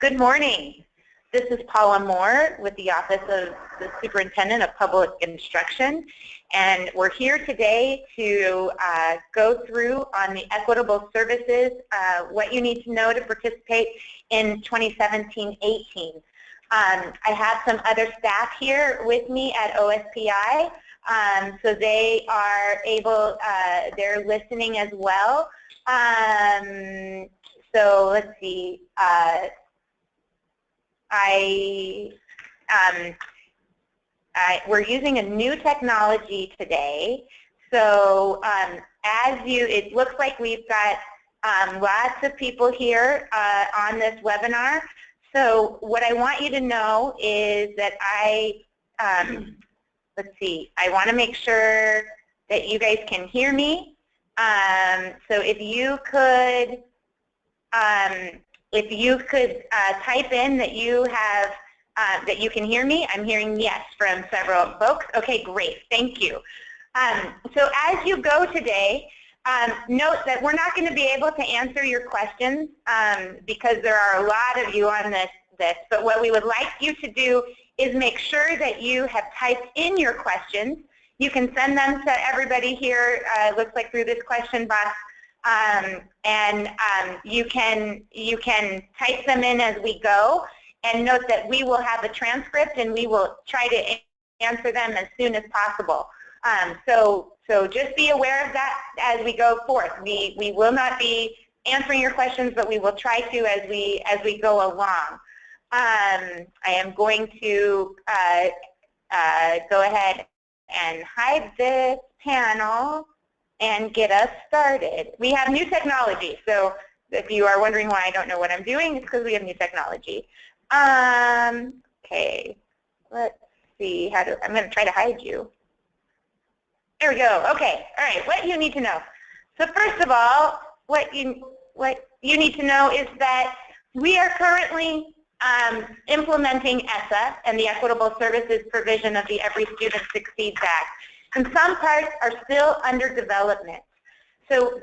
Good morning. This is Paula Moore with the Office of the Superintendent of Public Instruction, and we're here today to go through on the Equitable Services, what you need to know to participate in 2017-18. I have some other staff here with me at OSPI, so they are able, they're listening as well. So let's see. We're using a new technology today, so it looks like we've got lots of people here on this webinar. So what I want you to know is that let's see, I want to make sure that you guys can hear me. So if you could type in that you have that you can hear me. I'm hearing yes from several folks. Okay, great. Thank you. So as you go today, note that we're not going to be able to answer your questions because there are a lot of you on this. But what we would like you to do is make sure that you have typed in your questions. You can send them to everybody here. It looks like through this question box. You can type them in as we go, and note that we will have a transcript and we will try to answer them as soon as possible. So just be aware of that as we go forth. We will not be answering your questions, but we will try to as we go along. I am going to go ahead and hide this panel and get us started. We have new technology, so if you are wondering why I don't know what I'm doing, it's because we have new technology. Okay, let's see, I'm going to try to hide you. There we go. Okay, all right, what you need to know. So first of all, what you need to know is that we are currently implementing ESSA and the Equitable Services provision of the Every Student Succeeds Act. And some parts are still under development. So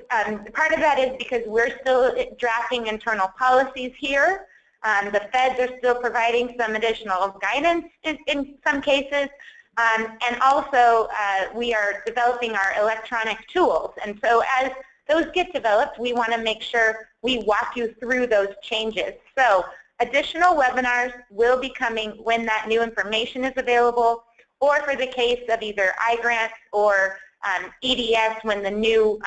part of that is because we're still drafting internal policies here. The feds are still providing some additional guidance in some cases. And also we are developing our electronic tools. And so as those get developed, we want to make sure we walk you through those changes. So additional webinars will be coming when that new information is available, or for the case of either iGrants or EDS, when the new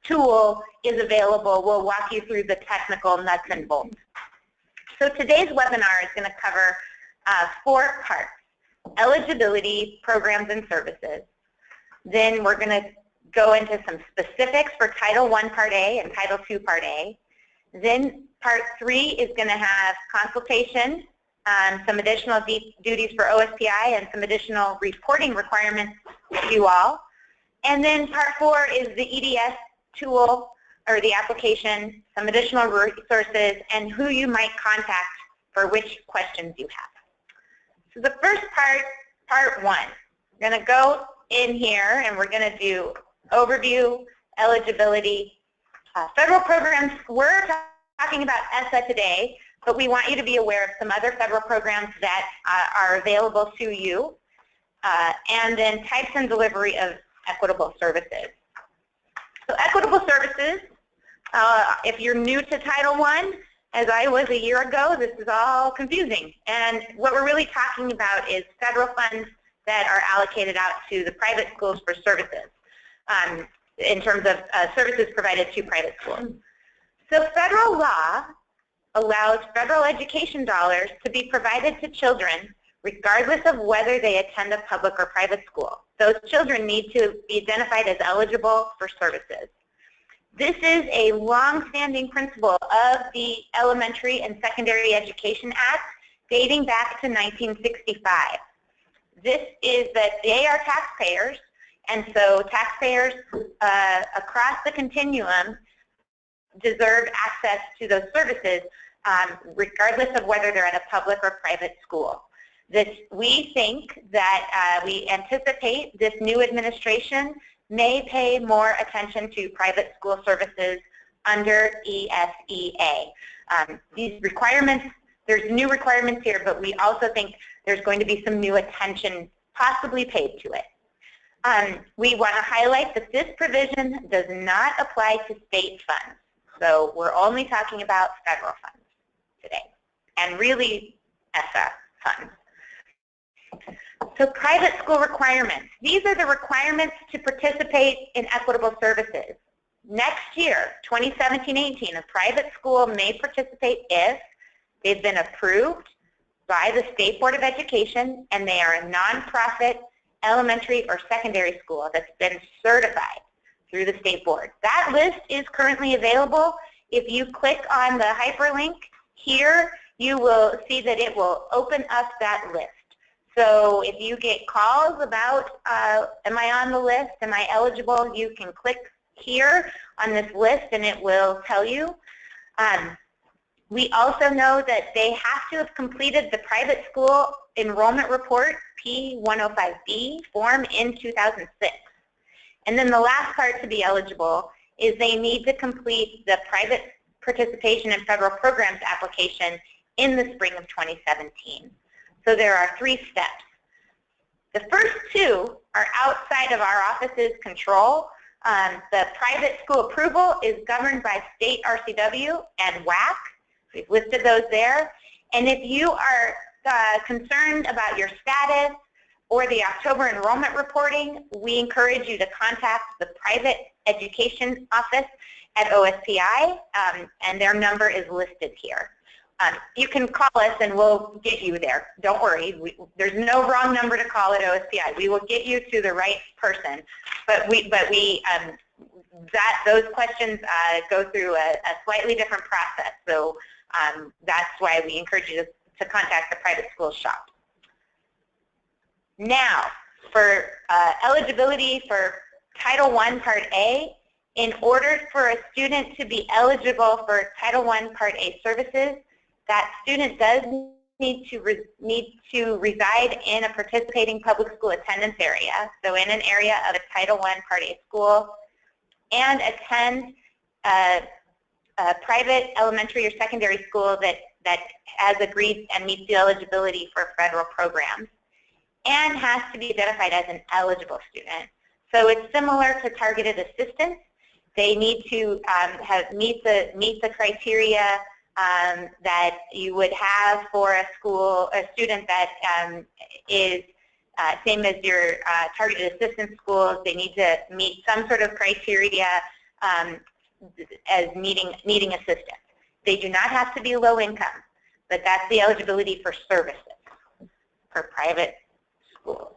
tool is available, we'll walk you through the technical nuts and bolts. So today's webinar is going to cover 4 parts: eligibility, programs, and services. Then we're going to go into some specifics for Title I Part A and Title II Part A. Then Part 3 is going to have consultation, some additional duties for OSPI, and some additional reporting requirements for you all. And then Part 4 is the EDS tool or the application, some additional resources, and who you might contact for which questions you have. So the first part, Part 1, we're going to go in here and we're going to do overview, eligibility, federal programs. We're talking about ESSA today, but we want you to be aware of some other federal programs that are available to you, and then types and delivery of equitable services. So equitable services, if you're new to Title I, as I was a year ago, this is all confusing. And what we're really talking about is federal funds that are allocated out to the private schools for services, in terms of services provided to private schools. So federal law allows federal education dollars to be provided to children regardless of whether they attend a public or private school. Those children need to be identified as eligible for services. This is a long-standing principle of the Elementary and Secondary Education Act dating back to 1965. This is that they are taxpayers, and so taxpayers across the continuum deserve access to those services regardless of whether they're at a public or private school. We think that we anticipate this new administration may pay more attention to private school services under ESSA. These requirements there's new requirements here, but we also think there's going to be some new attention possibly paid to it. We want to highlight that this provision does not apply to state funds. So we're only talking about federal funds today, and really ESSA funds. So private school requirements. These are the requirements to participate in equitable services. Next year, 2017-18, a private school may participate if they've been approved by the State Board of Education and they are a nonprofit elementary or secondary school that's been certified through the State Board. That list is currently available. If you click on the hyperlink here, you will see that it will open up that list. So if you get calls about, am I on the list, am I eligible, you can click here on this list and it will tell you. We also know that they have to have completed the private school enrollment report, P105B form, in 2006. And then the last part to be eligible is they need to complete the private participation in federal programs application in the spring of 2017. So there are 3 steps. The first 2 are outside of our office's control. The private school approval is governed by state RCW and WAC. We've listed those there. And if you are concerned about your status or the October enrollment reporting, we encourage you to contact the private education office at OSPI, and their number is listed here. You can call us and we'll get you there. Don't worry. There's no wrong number to call at OSPI. We will get you to the right person. But those questions go through a slightly different process. So that's why we encourage you to contact the private school shop. Now, for eligibility for Title I Part A, in order for a student to be eligible for Title I Part A services, that student does need to reside in a participating public school attendance area, so in an area of a Title I Part A school, and attend a private elementary or secondary school that has agreed and meets the eligibility for federal programs, and has to be identified as an eligible student. So it's similar to targeted assistance. They need to meet the criteria that you would have for a student that is same as your targeted assistance schools. They need to meet some sort of criteria as needing assistance. They do not have to be low income, but that's the eligibility for services for private schools.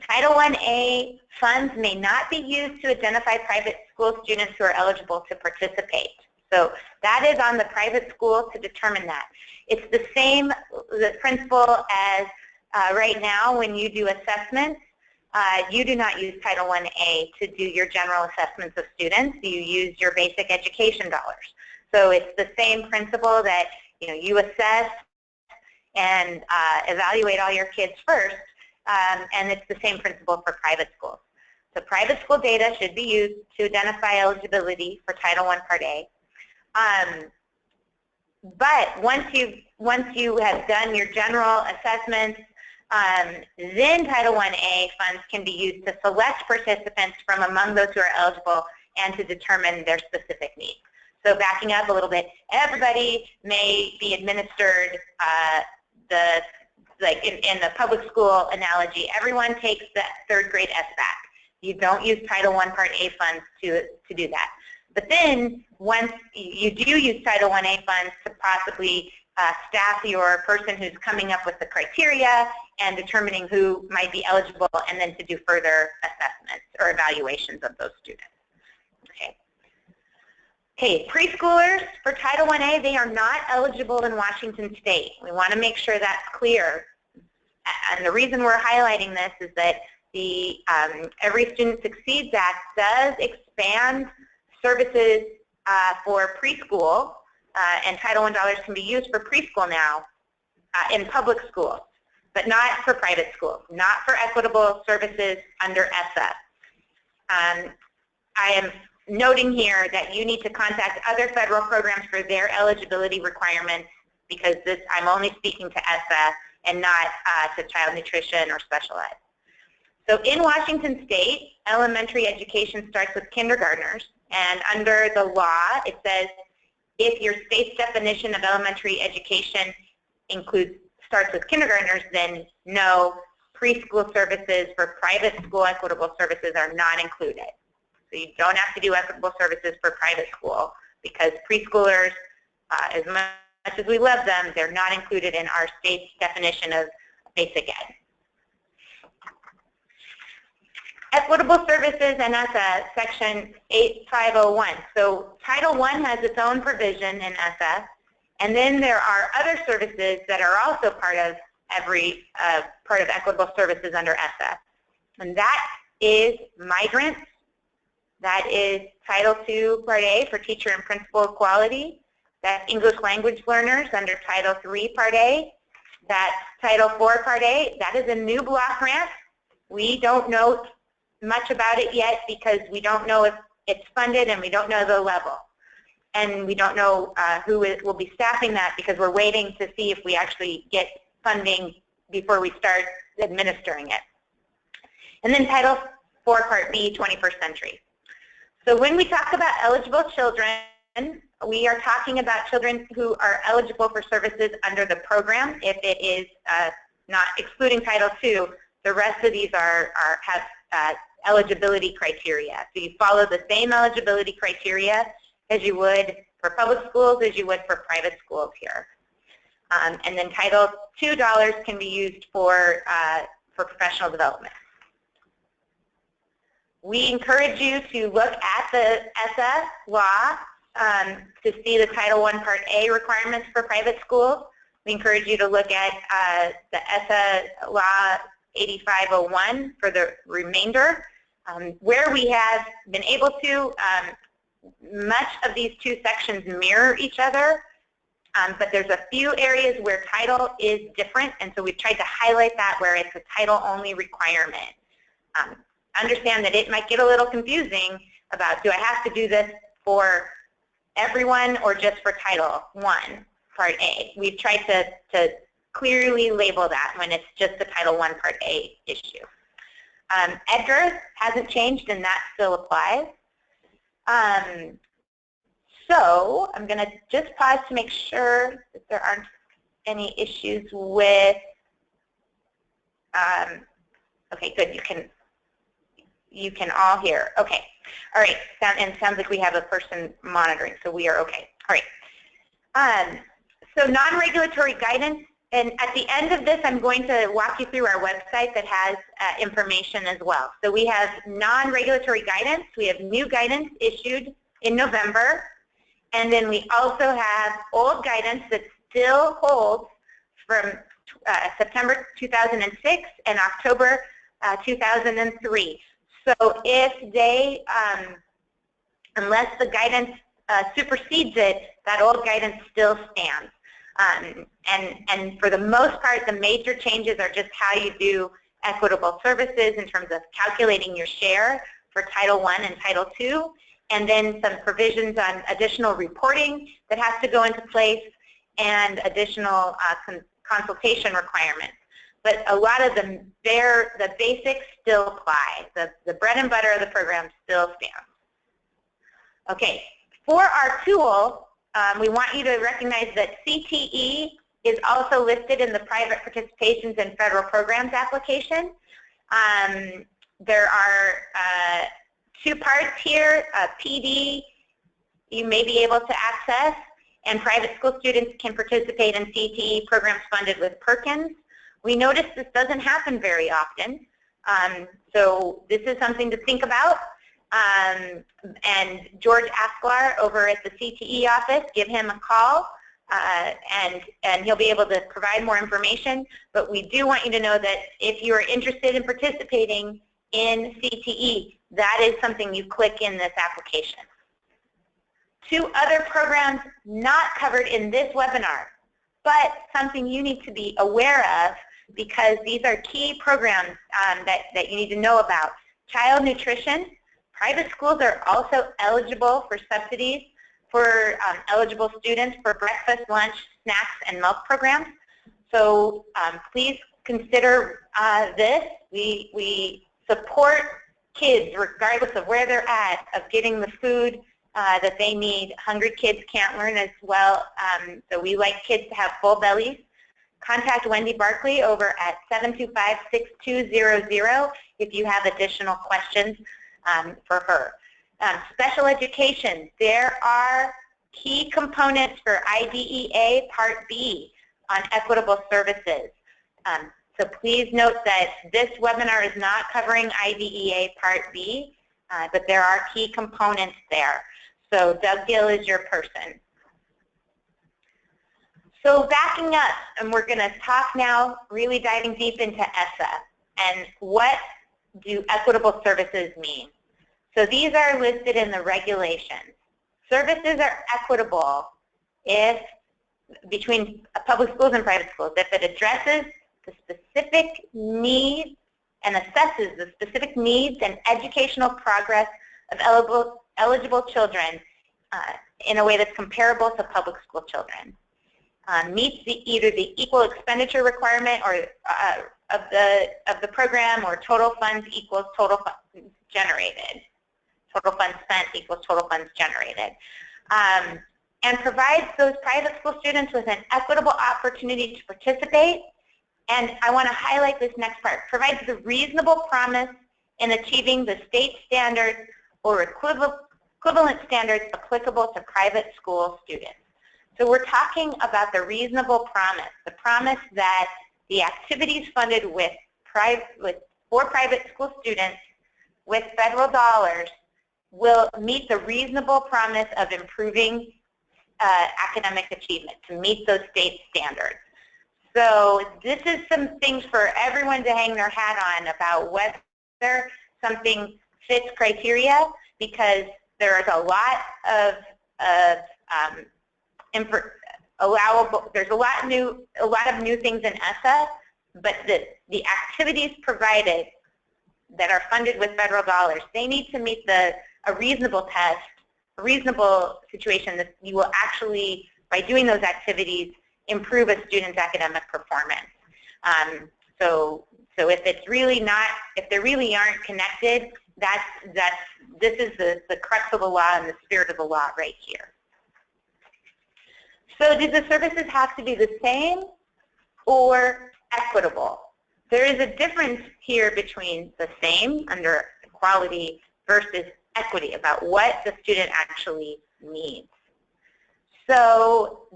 Title I-A funds may not be used to identify private school students who are eligible to participate. So that is on the private school to determine that. It's the same principle as right now when you do assessments. You do not use Title I-A to do your general assessments of students. You use your basic education dollars. So it's the same principle that you assess and evaluate all your kids first, and it's the same principle for private schools. So private school data should be used to identify eligibility for Title I Part A. But once you have done your general assessments, then Title I-A funds can be used to select participants from among those who are eligible and to determine their specific needs. So backing up a little bit, everybody may be administered like in the public school analogy, everyone takes the 3rd grade SBAC. You don't use Title I Part A funds to do that. But then once you do use Title I-A funds to possibly staff your person who's coming up with the criteria and determining who might be eligible, and then to do further assessments or evaluations of those students. Okay, preschoolers for Title I-A, they are not eligible in Washington State. We want to make sure that's clear. And the reason we're highlighting this is that the Every Student Succeeds Act does expand services for preschool, and Title I dollars can be used for preschool now in public schools, but not for private schools, not for equitable services under ESSA. I am noting here that you need to contact other federal programs for their eligibility requirements, because I'm only speaking to ESSA and not to child nutrition or special ed. So in Washington State, elementary education starts with kindergartners, and under the law it says if your state's definition of elementary education starts with kindergartners, then no, preschool services for private school equitable services are not included. So you don't have to do equitable services for private school, because preschoolers, as much as we love them, they're not included in our state's definition of basic ed. Equitable Services and ESSA, Section 8501. So Title I has its own provision in ESSA, and then there are other services that are also part of every part of equitable services under ESSA. And that is migrants, that is Title II Part A for teacher and principal equality, that's English language learners under Title III Part A, that's Title IV Part A, that is a new block grant. We don't know much about it yet because we don't know if it's funded and we don't know the level. And we don't know who will be staffing that, because we're waiting to see if we actually get funding before we start administering it. And then Title IV Part B, 21st Century. So when we talk about eligible children, we are talking about children who are eligible for services under the program. If it is not excluding Title II, the rest of these have eligibility criteria. So you follow the same eligibility criteria as you would for public schools as you would for private schools here. And then Title II dollars can be used for professional development. We encourage you to look at the ESSA law to see the Title I Part A requirements for private schools. We encourage you to look at the ESSA law 8501 for the remainder. Where we have been able to, much of these two sections mirror each other, but there's a few areas where title is different, and so we've tried to highlight that where it's a title-only requirement. Understand that it might get a little confusing about, do I have to do this for everyone or just for Title I Part A? We've tried to clearly label that when it's just the Title I Part A issue. EDGAR hasn't changed, and that still applies. So I'm going to just pause to make sure that there aren't any issues with, okay, good, you can all hear. Okay, all right, and it sounds like we have a person monitoring, so we are okay. All right, so non-regulatory guidance, and at the end of this I'm going to walk you through our website that has information as well. So we have non-regulatory guidance, we have new guidance issued in November, and then we also have old guidance that still holds from September 2006 and October 2003. So if they, unless the guidance supersedes it, that old guidance still stands. And for the most part, the major changes are just how you do equitable services in terms of calculating your share for Title I and Title II, and then some provisions on additional reporting that has to go into place and additional consultation requirements. But a lot of the basics still apply. The bread and butter of the program still stands. Okay, for our tool, we want you to recognize that CTE is also listed in the private participations in federal programs application. There are two parts here. PD you may be able to access, and private school students can participate in CTE programs funded with Perkins. We notice this doesn't happen very often, so this is something to think about. And George Asklar over at the CTE office, give him a call, and he'll be able to provide more information. But we do want you to know that if you are interested in participating in CTE, that is something you click in this application. Two other programs not covered in this webinar, but something you need to be aware of because these are key programs that you need to know about. Child nutrition, Private schools are also eligible for subsidies for eligible students for breakfast, lunch, snacks, and milk programs. So please consider this. We support kids, regardless of where they're at, of getting the food that they need. Hungry kids can't learn as well, so we like kids to have full bellies. Contact Wendy Barkley over at 725-6200 if you have additional questions for her. Special education, there are key components for IDEA Part B on equitable services. So please note that this webinar is not covering IDEA Part B, but there are key components there. So Doug Gill is your person. So backing up, and we're going to talk now, really diving deep into ESSA, and what do equitable services mean? So these are listed in the regulations. Services are equitable if, between public schools and private schools, if it addresses the specific needs and assesses the specific needs and educational progress of eligible children in a way that's comparable to public school children. Meets either the equal expenditure requirement or of the program, or total funds equals total funds generated. Total funds spent equals total funds generated. And provides those private school students with an equitable opportunity to participate. And I want to highlight this next part. Provides the reasonable promise in achieving the state standards or equivalent standards applicable to private school students. So we're talking about the reasonable promise, the promise that the activities funded for private school students with federal dollars will meet the reasonable promise of improving academic achievement, to meet those state standards. So this is some things for everyone to hang their hat on about whether something fits criteria, because there's a lot of there's a lot of new things in ESSA, but the activities provided that are funded with federal dollars, they need to meet a reasonable test, a reasonable situation that you will actually, by doing those activities, improve a student's academic performance. So if it's really not, if they really aren't connected, this is the crux of the law and the spirit of the law right here. So do the services have to be the same or equitable? There is a difference here between the same under equality versus equity about what the student actually needs. So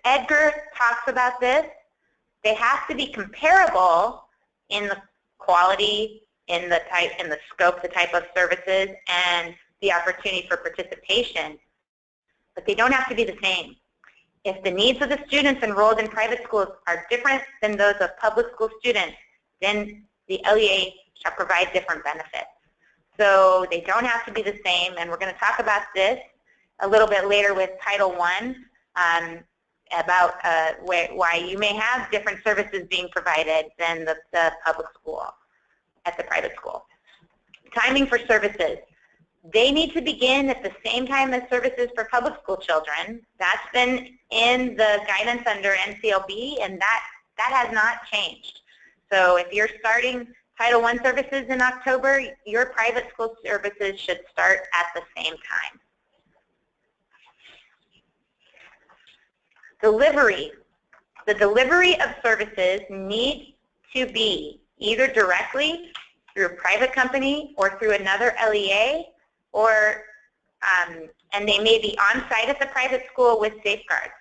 Edgar talks about this. They have to be comparable in the quality, in the type, in the scope, the type of services, and the opportunity for participation, but they don't have to be the same. If the needs of the students enrolled in private schools are different than those of public school students, then the LEA shall provide different benefits. So they don't have to be the same, and we're going to talk about this a little bit later with Title I about why you may have different services being provided than the public school at the private school. Timing for services. They need to begin at the same time as services for public school children. That's been in the guidance under NCLB, and that has not changed. So if you're starting Title I services in October, your private school services should start at the same time. Delivery. The delivery of services needs to be either directly through a private company or through another LEA, or and they may be on-site at the private school with safeguards.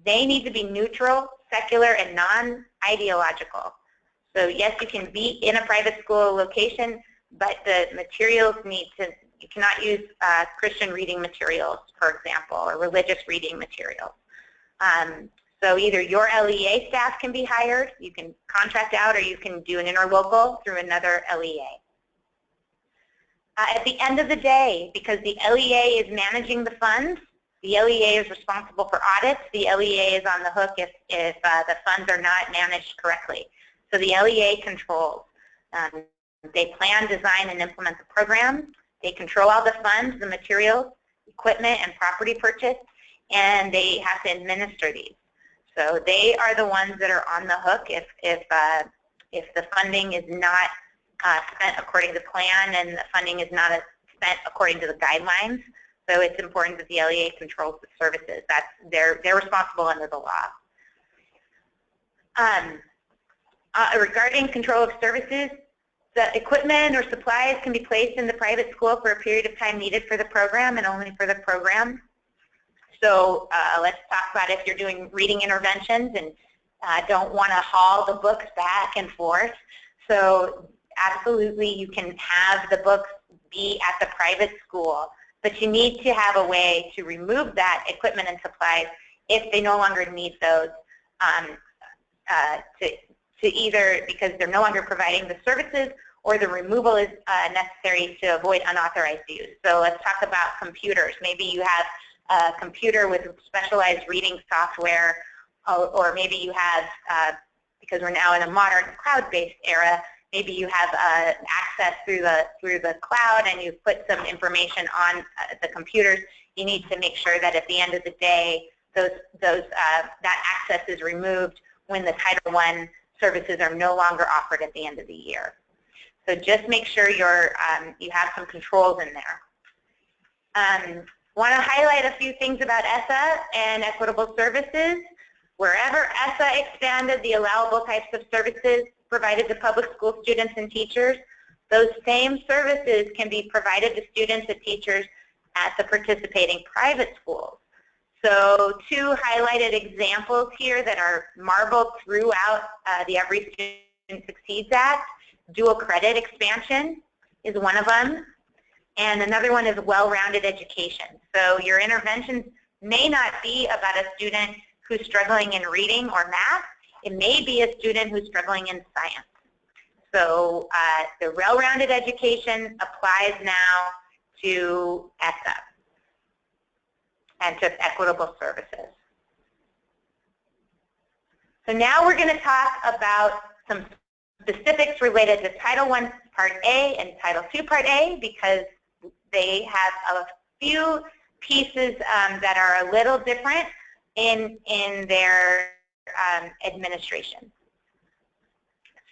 They need to be neutral, secular, and non-ideological. So yes, you can be in a private school location, but the materials need to, you cannot use Christian reading materials, for example, or religious reading materials. So either your LEA staff can be hired, you can contract out, or you can do an interlocal through another LEA. At the end of the day, because the LEA is managing the funds, the LEA is responsible for audits, the LEA is on the hook if the funds are not managed correctly. So the LEA controls. They plan, design, and implement the program. They control all the funds, the materials, equipment, and property purchase, and they have to administer these. So they are the ones that are on the hook if the funding is not spent according to plan and the funding is not spent according to the guidelines. So it's important that the LEA controls the services. They're responsible under the law. Regarding control of services, the equipment or supplies can be placed in the private school for a period of time needed for the program and only for the program. So let's talk about if you're doing reading interventions and don't want to haul the books back and forth. So absolutely you can have the books be at the private school, but you need to have a way to remove that equipment and supplies if they no longer need those to either because they're no longer providing the services or the removal is necessary to avoid unauthorized use. So let's talk about computers. Maybe you have a computer with specialized reading software, or maybe you have, because we're now in a modern cloud-based era, maybe you have access through the cloud and you've put some information on the computers. You need to make sure that at the end of the day, that access is removed when the Title I services are no longer offered at the end of the year. So just make sure you have some controls in there. Want to highlight a few things about ESSA and Equitable Services. Wherever ESSA expanded the allowable types of services provided to public school students and teachers, those same services can be provided to students and teachers at the participating private schools. So two highlighted examples here that are marbled throughout the Every Student Succeeds Act. Dual credit expansion is one of them, and another one is well-rounded education. So your interventions may not be about a student who's struggling in reading or math. It may be a student who's struggling in science. So the well-rounded education applies now to ESSA and to Equitable Services. So now we're going to talk about some specifics related to Title I Part A and Title II Part A because they have a few pieces that are a little different in their administration.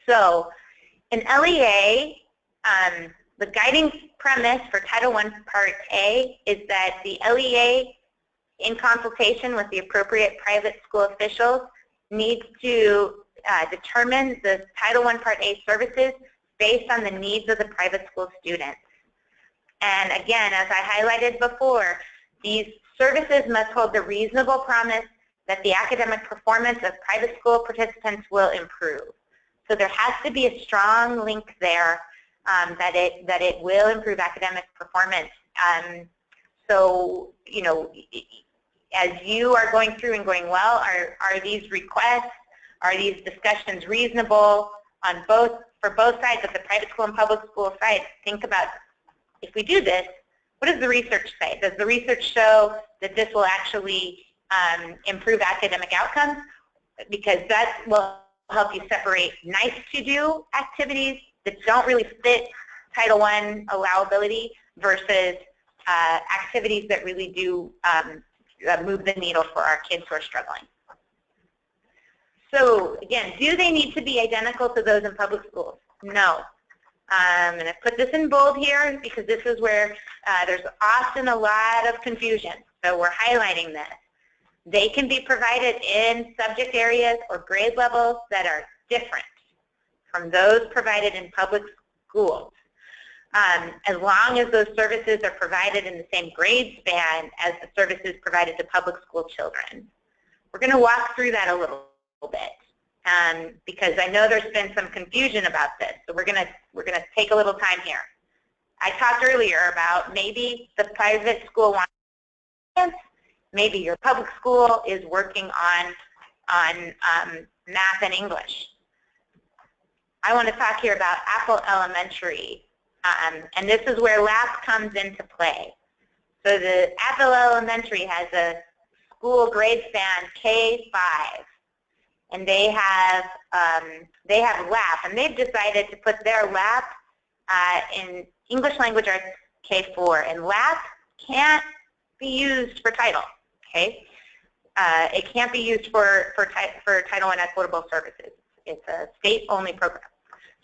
So in LEA, the guiding premise for Title I Part A is that the LEA, in consultation with the appropriate private school officials, needs to determine the Title I Part A services based on the needs of the private school students. And again, as I highlighted before, these services must hold the reasonable promise that the academic performance of private school participants will improve. So there has to be a strong link there that it will improve academic performance. So, you know, as you are going through and going, well, are these requests, are these discussions reasonable on for both sides of the private school and public school side? Think about, if we do this, what does the research say? Does the research show that this will actually improve academic outcomes? Because that will help you separate nice to do activities that don't really fit Title I allowability versus activities that really do move the needle for our kids who are struggling. So again, do they need to be identical to those in public schools? No. And I put this in bold here because this is where there's often a lot of confusion. So we're highlighting this. They can be provided in subject areas or grade levels that are different from those provided in public schools, as long as those services are provided in the same grade span as the services provided to public school children. We're going to walk through that a little bit because I know there's been some confusion about this. So we're going to take a little time here. I talked earlier about maybe the private school wants science, maybe your public school is working on math and English. I want to talk here about Apple Elementary, and this is where LAP comes into play. So the Apple Elementary has a school grade span K-5, and they have LAP, and they've decided to put their LAP in English Language Arts K4, and LAP can't be used for title, okay? It can't be used for Title I Equitable Services. It's a state-only program.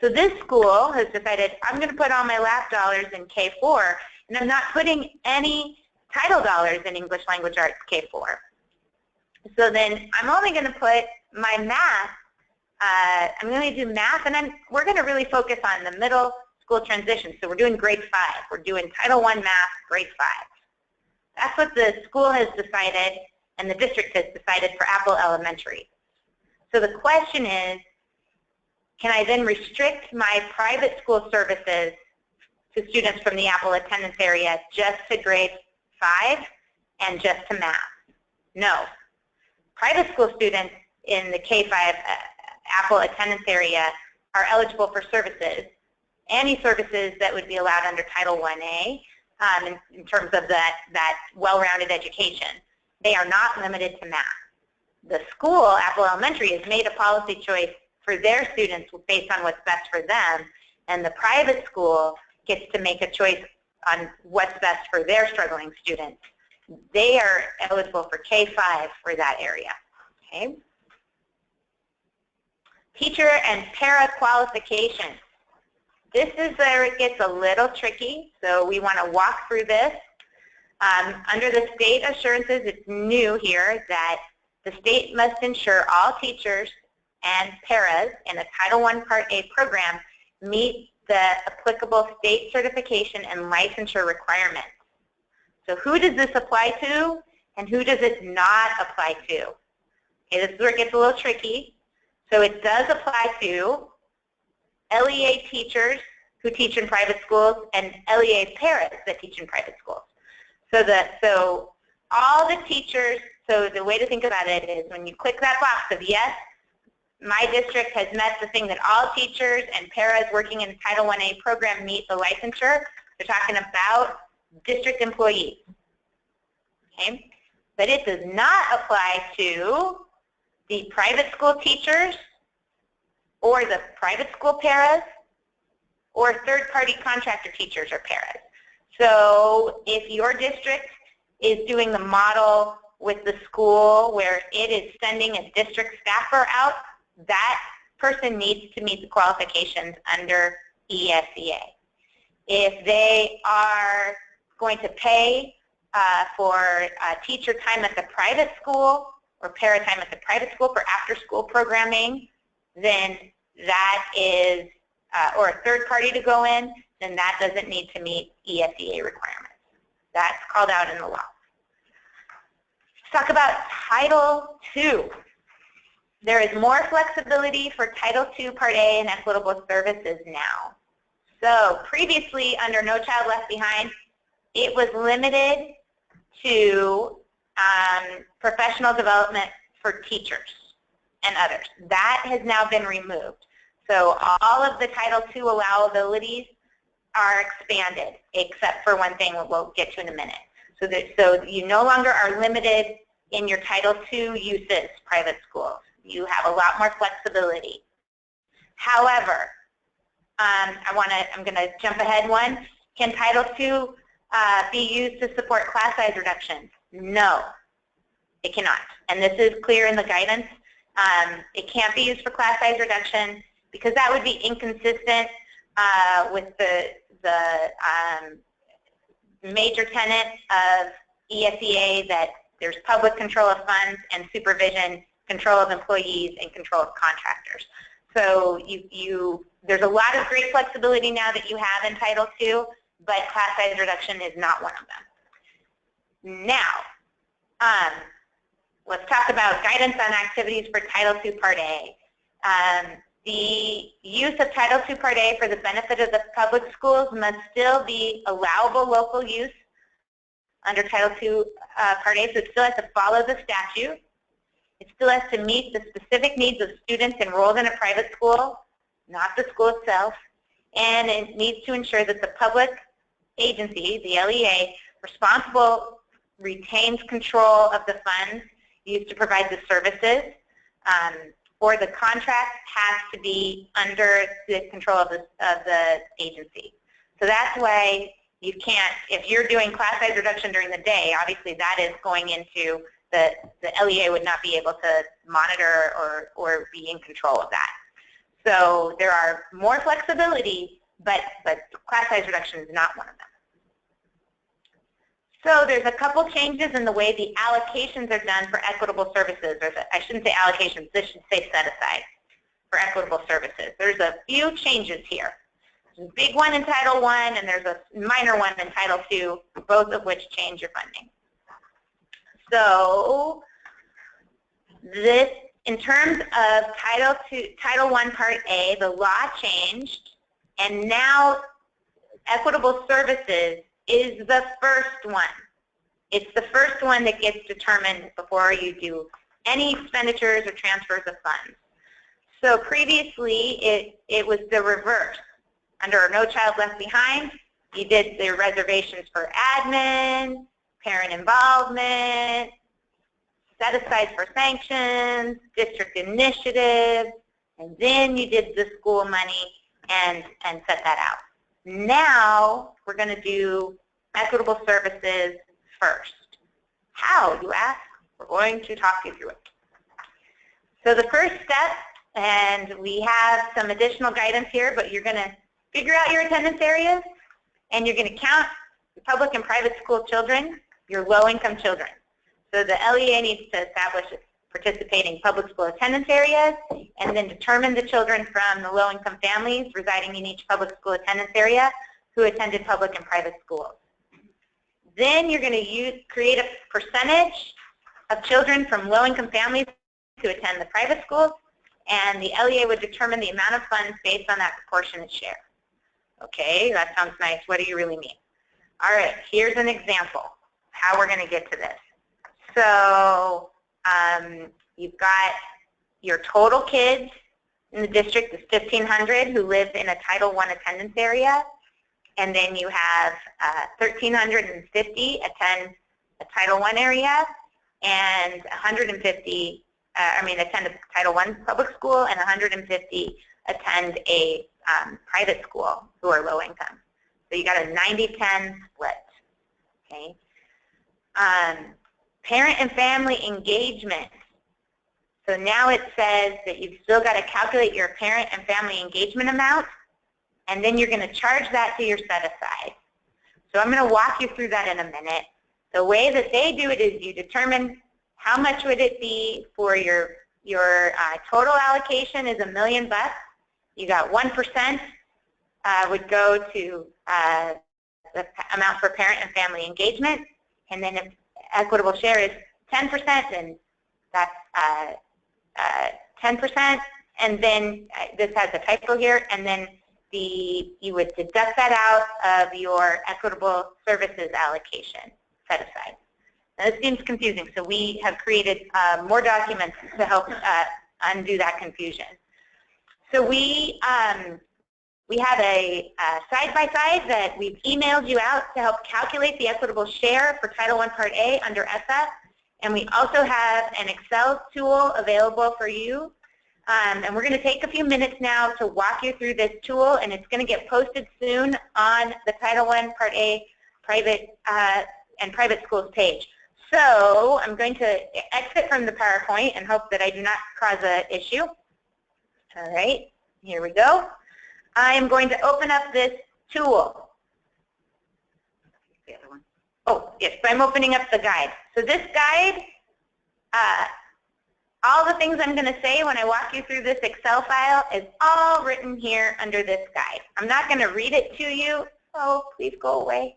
So this school has decided, I'm going to put all my LAP dollars in K4, and I'm not putting any title dollars in English Language Arts K4. So then I'm only going to put my math, I'm going to do math, and we're going to really focus on the middle school transition. So we're doing grade 5. We're doing Title I math, grade 5. That's what the school has decided, and the district has decided for Apple Elementary. So the question is, can I then restrict my private school services to students from the Apple attendance area just to grade 5 and just to math? No. Private school students in the K-5 Apple attendance area are eligible for services, any services that would be allowed under Title I-A in terms of that well-rounded education. They are not limited to math. The school, Apple Elementary, has made a policy choice for their students based on what's best for them, and the private school gets to make a choice on what's best for their struggling students. They are eligible for K-5 for that area. Okay. Teacher and para qualifications. This is where it gets a little tricky, so we want to walk through this. Under the state assurances, it's new here that the state must ensure all teachers and paras in a Title I Part A program meet the applicable state certification and licensure requirements. So who does this apply to and who does it not apply to? Okay, this is where it gets a little tricky. So it does apply to LEA teachers who teach in private schools and LEA paras that teach in private schools. So all the teachers, so the way to think about it is when you click that box of yes, my district has met the thing that all teachers and paras working in the Title I-A program meet the licensure, they're talking about district employees. Okay? But it does not apply to the private school teachers or the private school paras or third-party contractor teachers or paras. So if your district is doing the model with the school where it is sending a district staffer out, that person needs to meet the qualifications under ESSA. If they are going to pay for teacher time at the private school or para time at the private school for after-school programming, then that is, or a third party to go in, then that doesn't need to meet ESSA requirements. That's called out in the law. Let's talk about Title II. There is more flexibility for Title II Part A and Equitable Services now. So previously, under No Child Left Behind, it was limited to professional development for teachers and others. That has now been removed. So all of the Title II allowabilities are expanded, except for one thing we'll get to in a minute. So you no longer are limited in your Title II uses, private schools. You have a lot more flexibility. However, I'm going to jump ahead one. Can Title II be used to support class size reductions? No, it cannot. And this is clear in the guidance. It can't be used for class size reduction because that would be inconsistent with the major tenet of ESSA that there's public control of funds and supervision, control of employees, and control of contractors. So there's a lot of great flexibility now that you have in Title II, but class size reduction is not one of them. Now, let's talk about guidance on activities for Title II Part A. The use of Title II Part A for the benefit of the public schools must still be allowable local use under Title II Part A, so it still has to follow the statute. It still has to meet the specific needs of students enrolled in a private school, not the school itself, and it needs to ensure that the public agency, the LEA, responsible retains control of the funds used to provide the services, or the contract has to be under the control of the agency. So that's why You can't, if you're doing class size reduction during the day, obviously that is going into the LEA would not be able to monitor or be in control of that. So there are more flexibility, but class size reduction is not one of them. So there's a couple changes in the way the allocations are done for equitable services. I shouldn't say allocations, this should say set aside for equitable services. There's a few changes here. There's a big one in Title I, and there's a minor one in Title II, both of which change your funding. So this, in terms of Title I Part A, the law changed, and now equitable services is the first one. It's the first one that gets determined before you do any expenditures or transfers of funds. So previously, it was the reverse. Under No Child Left Behind, you did the reservations for admin, parent involvement, set-asides for sanctions, district initiatives, and then you did the school money and set that out. Now, we're going to do equitable services first. How, you ask? We're going to talk you through it. So the first step, and we have some additional guidance here, but you're going to figure out your attendance areas, and you're going to count your public and private school children, your low-income children. So the LEA needs to establish participating public school attendance areas, and then determine the children from the low-income families residing in each public school attendance area who attended public and private schools. Then you're going to create a percentage of children from low-income families who attend the private schools, and the LEA would determine the amount of funds based on that proportionate share. Okay, that sounds nice. What do you really mean? All right, here's an example how we're going to get to this. So you've got your total kids in the district is 1,500 who live in a Title I attendance area, and then you have 1,350 attend a Title I area, and 150, attend a Title I public school, and 150 attend a private school who are low income. So you got a 90-10 split. Okay. Parent and family engagement. So now it says that you've still got to calculate your parent and family engagement amount, and then you're going to charge that to your set-aside. So I'm going to walk you through that in a minute. The way that they do it is you determine how much would it be for your total allocation is $1 million. You got 1% would go to the amount for parent and family engagement, and then if equitable share is 10%, and that's 10%, and then this has a typo here, and then you would deduct that out of your equitable services allocation set aside. Now, this seems confusing, so we have created more documents to help undo that confusion. So we have a side-by-side that we've emailed you out to help calculate the equitable share for Title I Part A under ESSA, and we also have an Excel tool available for you. And we're going to take a few minutes now to walk you through this tool, and it's going to get posted soon on the Title I Part A private and private schools page. So I'm going to exit from the PowerPoint and hope that I do not cause an issue. All right, here we go. I am going to open up this tool. The other one. Oh, yes, so I'm opening up the guide. So this guide, all the things I'm going to say when I walk you through this Excel file is all written here under this guide. I'm not going to read it to you. Oh, please go away.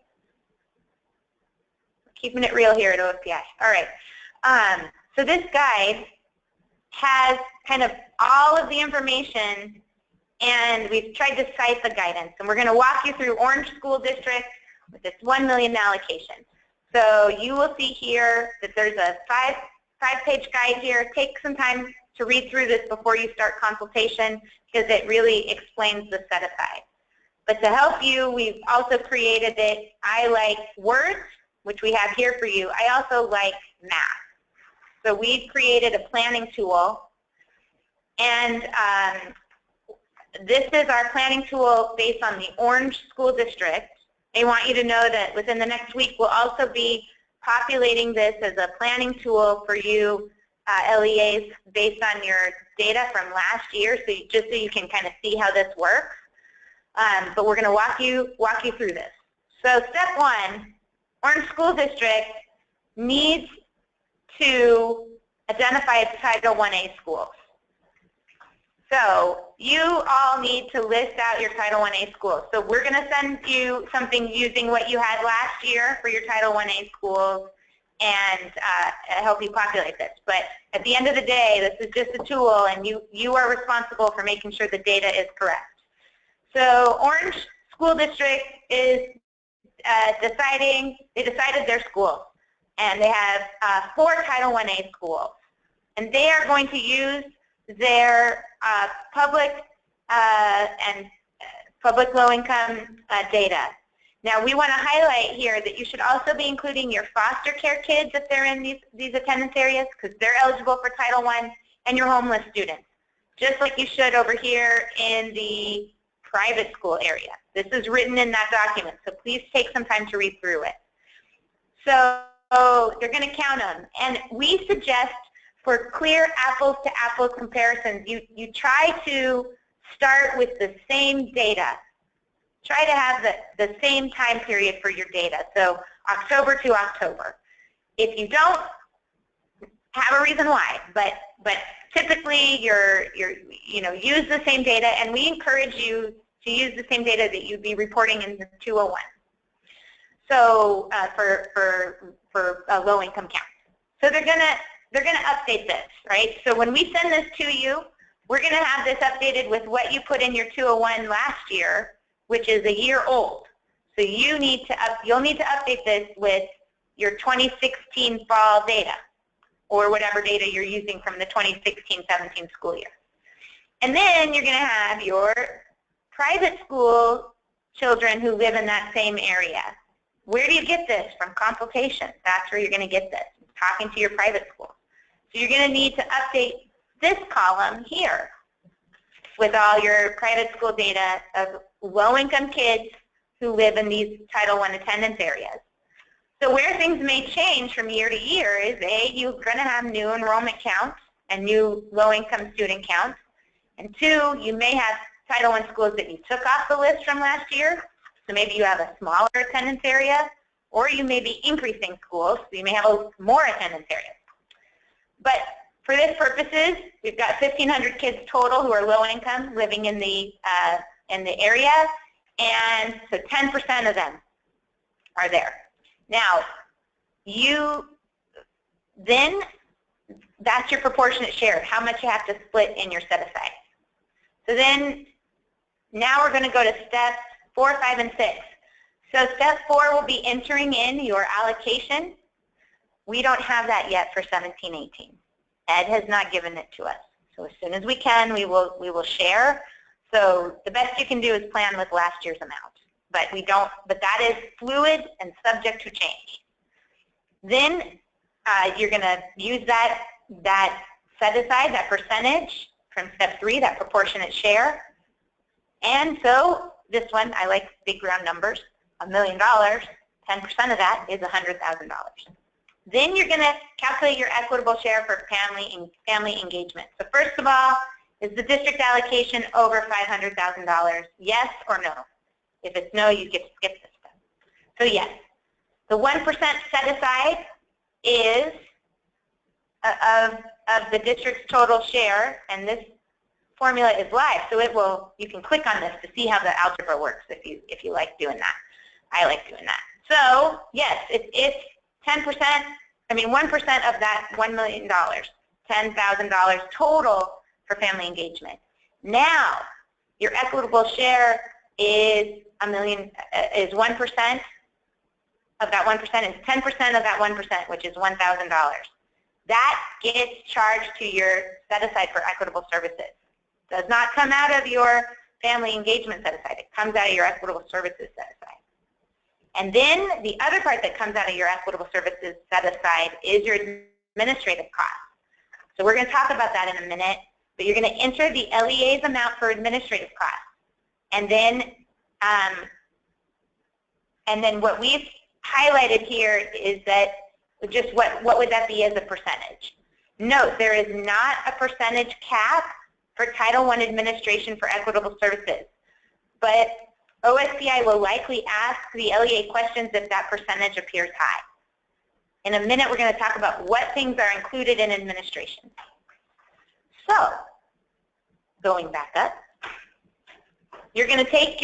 Keeping it real here at OSPI. All right. So this guide has kind of all of the information, and we've tried to cite the guidance. And we're going to walk you through Orange School District with this $1 million allocation. So you will see here that there's a five-page guide here. Take some time to read through this before you start consultation, because it really explains the set-aside. But to help you, we've also created it. I like words, which we have here for you. I also like math. So we've created a planning tool, and this is our planning tool based on the Orange School District. They want you to know that within the next week we'll also be populating this as a planning tool for you LEAs based on your data from last year, so just so you can kind of see how this works. But we're going to walk you through this. So step one, Orange School District needs to identify its Title I-A schools. So you all need to list out your Title I-A schools. So we're going to send you something using what you had last year for your Title I-A schools and help you populate this. But at the end of the day, this is just a tool, and you are responsible for making sure the data is correct. So Orange School District is they decided their schools, and they have 4 Title I-A schools, and they are going to use their public and public low-income data. Now, we want to highlight here that you should also be including your foster care kids if they're in these attendance areas, because they're eligible for Title I, and your homeless students, just like you should over here in the private school area. This is written in that document, so please take some time to read through it. So you're going to count them, and we suggest for clear apples-to-apples comparisons, you try to start with the same data. Try to have the same time period for your data, so October to October. If you don't, have a reason why, but typically use the same data, and we encourage you to use the same data that you'd be reporting in the 201. So for a low-income count. So they're gonna update this, right? So when we send this to you, we're gonna have this updated with what you put in your 201 last year, which is a year old. So you'll need to update this with your 2016 fall data, or whatever data you're using from the 2016-17 school year. And then you're going to have your private school children who live in that same area. Where do you get this? From Consultation. That's where you're going to get this, talking to your private school. So you're going to need to update this column here with all your private school data of low-income kids who live in these Title I attendance areas. So where things may change from year to year is A, you're going to have new enrollment counts and new low-income student counts. And 2, you may have Title I schools that you took off the list from last year. So maybe you have a smaller attendance area, or you may be increasing schools, so you may have more attendance areas. But for this purposes, we've got 1,500 kids total who are low-income living in the area, and so 10% of them are there. Now, that's your proportionate share, how much you have to split in your set-aside. So then, now we're going to go to steps 4, 5, and 6. So step 4 will be entering in your allocation. We don't have that yet for 17-18. Ed has not given it to us. So as soon as we can, we will share. So the best you can do is plan with last year's amount. But that is fluid and subject to change. Then you're going to use that set aside, that percentage from step 3, that proportionate share. And so this one, I like big round numbers, $1 million, 10% of that is $100,000. Then you're going to calculate your equitable share for family engagement. So first of all, is the district allocation over $500,000? Yes or no? If it's no, you get to skip this step. So yes, the 1% set aside is of the district's total share, and this formula is live, so you can click on this to see how the algebra works if you like doing that. I like doing that. So yes, it's 10%, 1% of that $1 million, $10,000 total for family engagement. Now, your equitable share is 1% of that 1% is 10% of that 1%, which is $1,000. That gets charged to your set-aside for equitable services. Does not come out of your family engagement set-aside. It comes out of your equitable services set-aside. And then the other part that comes out of your equitable services set-aside is your administrative costs. So we're going to talk about that in a minute, but you're going to enter the LEA's amount for administrative costs. And then And then what we've highlighted here is that just what would that be as a percentage? Note, there is not a percentage cap for Title I administration for equitable services, but OSPI will likely ask the LEA questions if that percentage appears high. In a minute, we're going to talk about what things are included in administration. So, going back up, you're going to take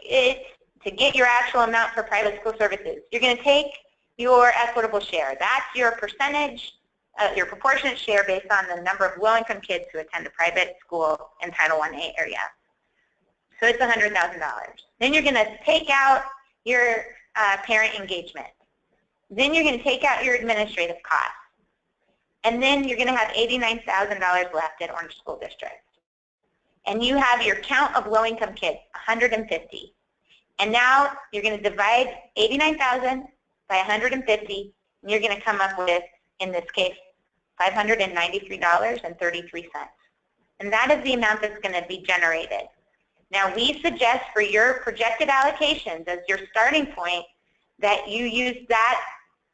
it to get your actual amount for private school services. You're going to take your equitable share. That's your percentage, your proportionate share based on the number of low-income kids who attend a private school in Title I-A area. So it's $100,000. Then you're going to take out your parent engagement. Then you're going to take out your administrative costs. And then you're going to have $89,000 left at Orange School District. And you have your count of low-income kids, 150. And now you're going to divide 89,000 by 150, and you're going to come up with, in this case, $593.33. And that is the amount that's going to be generated. Now, we suggest for your projected allocations as your starting point that you use that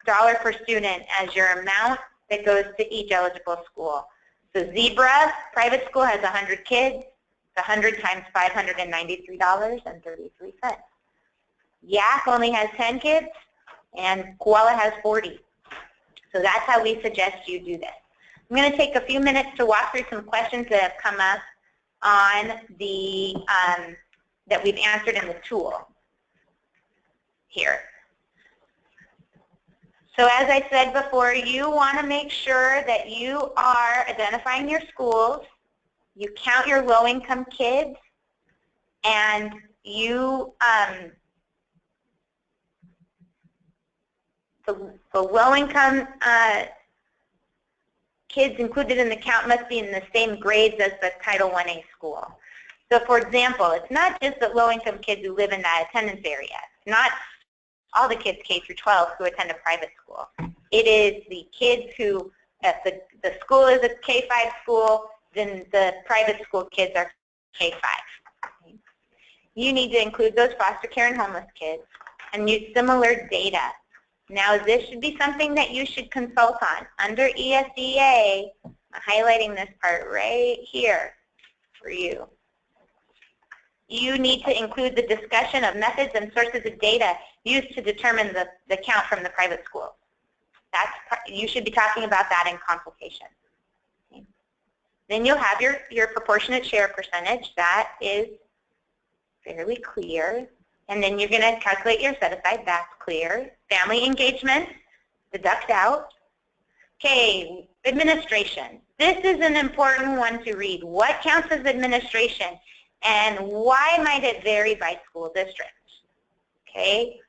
dollar per student as your amount that goes to each eligible school. So Zebra Private School has 100 kids. 100 times $593.33. Yak only has 10 kids, and Koala has 40. So that's how we suggest you do this. I'm going to take a few minutes to walk through some questions that have come up on the that we've answered in the tool here. So as I said before, you want to make sure that you are identifying your schools, you count your low-income kids, and you the low-income kids included in the count must be in the same grades as the Title I-A school. So for example, it's not just the low-income kids who live in that attendance area. It's not all the kids K through 12 who attend a private school. It is the kids who, if the school is a K-5 school, then the private school kids are K-5. You need to include those foster care and homeless kids and use similar data. Now, this should be something that you should consult on. Under ESSA, I'm highlighting this part right here for you. You need to include the discussion of methods and sources of data used to determine the count from the private schools. You should be talking about that in consultation. Okay. Then you'll have your proportionate share percentage. That is fairly clear. And then you're going to calculate your set-aside. That's clear. Family engagement, deduct out. Okay, administration. This is an important one to read. What counts as administration, and why might it vary by school district? Okay.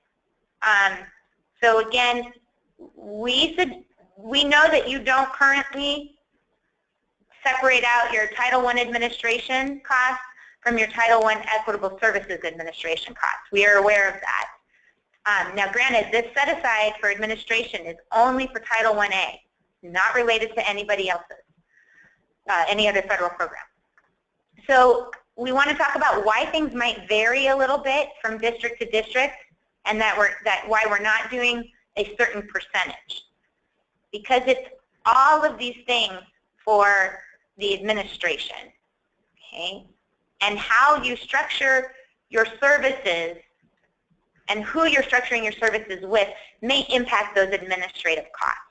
So again, we know that you don't currently separate out your Title I administration costs from your Title I Equitable Services administration costs. We are aware of that. Now granted, this set aside for administration is only for Title I-A, not related to anybody else's, any other federal program. So we want to talk about why things might vary a little bit from district to district, and why we're not doing a certain percentage. Because it's all of these things for the administration, okay? And how you structure your services and who you're structuring your services with may impact those administrative costs.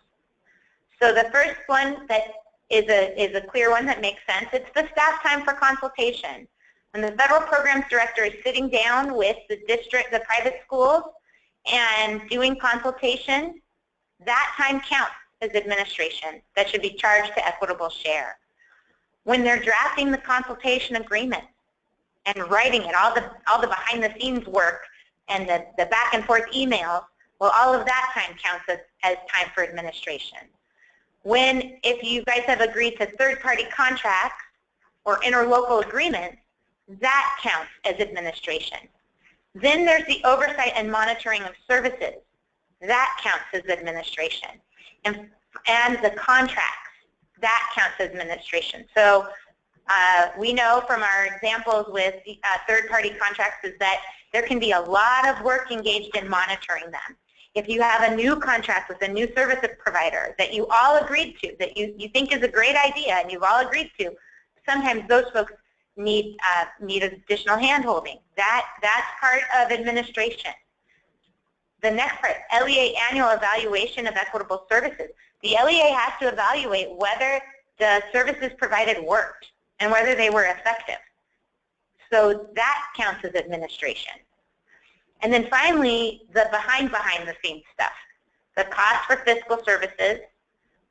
So the first one that is a clear one that makes sense, it's the staff time for consultation. When the federal programs director is sitting down with the district, the private schools, and doing consultation, that time counts as administration. That should be charged to equitable share. When they're drafting the consultation agreement and writing it, all the behind the scenes work and the back and forth emails, well, all of that time counts as time for administration. If you guys have agreed to third-party contracts or interlocal agreements, that counts as administration. Then there's the oversight and monitoring of services. That counts as administration. And the contracts, that counts as administration. So We know from our examples with third-party contracts is that there can be a lot of work engaged in monitoring them. If you have a new contract with a new service provider that you all agreed to, that you think is a great idea and you've all agreed to, sometimes those folks need additional hand-holding. That's part of administration. The next part, LEA annual evaluation of equitable services. The LEA has to evaluate whether the services provided worked and whether they were effective. So that counts as administration. And then finally, the behind the scenes stuff. The cost for fiscal services,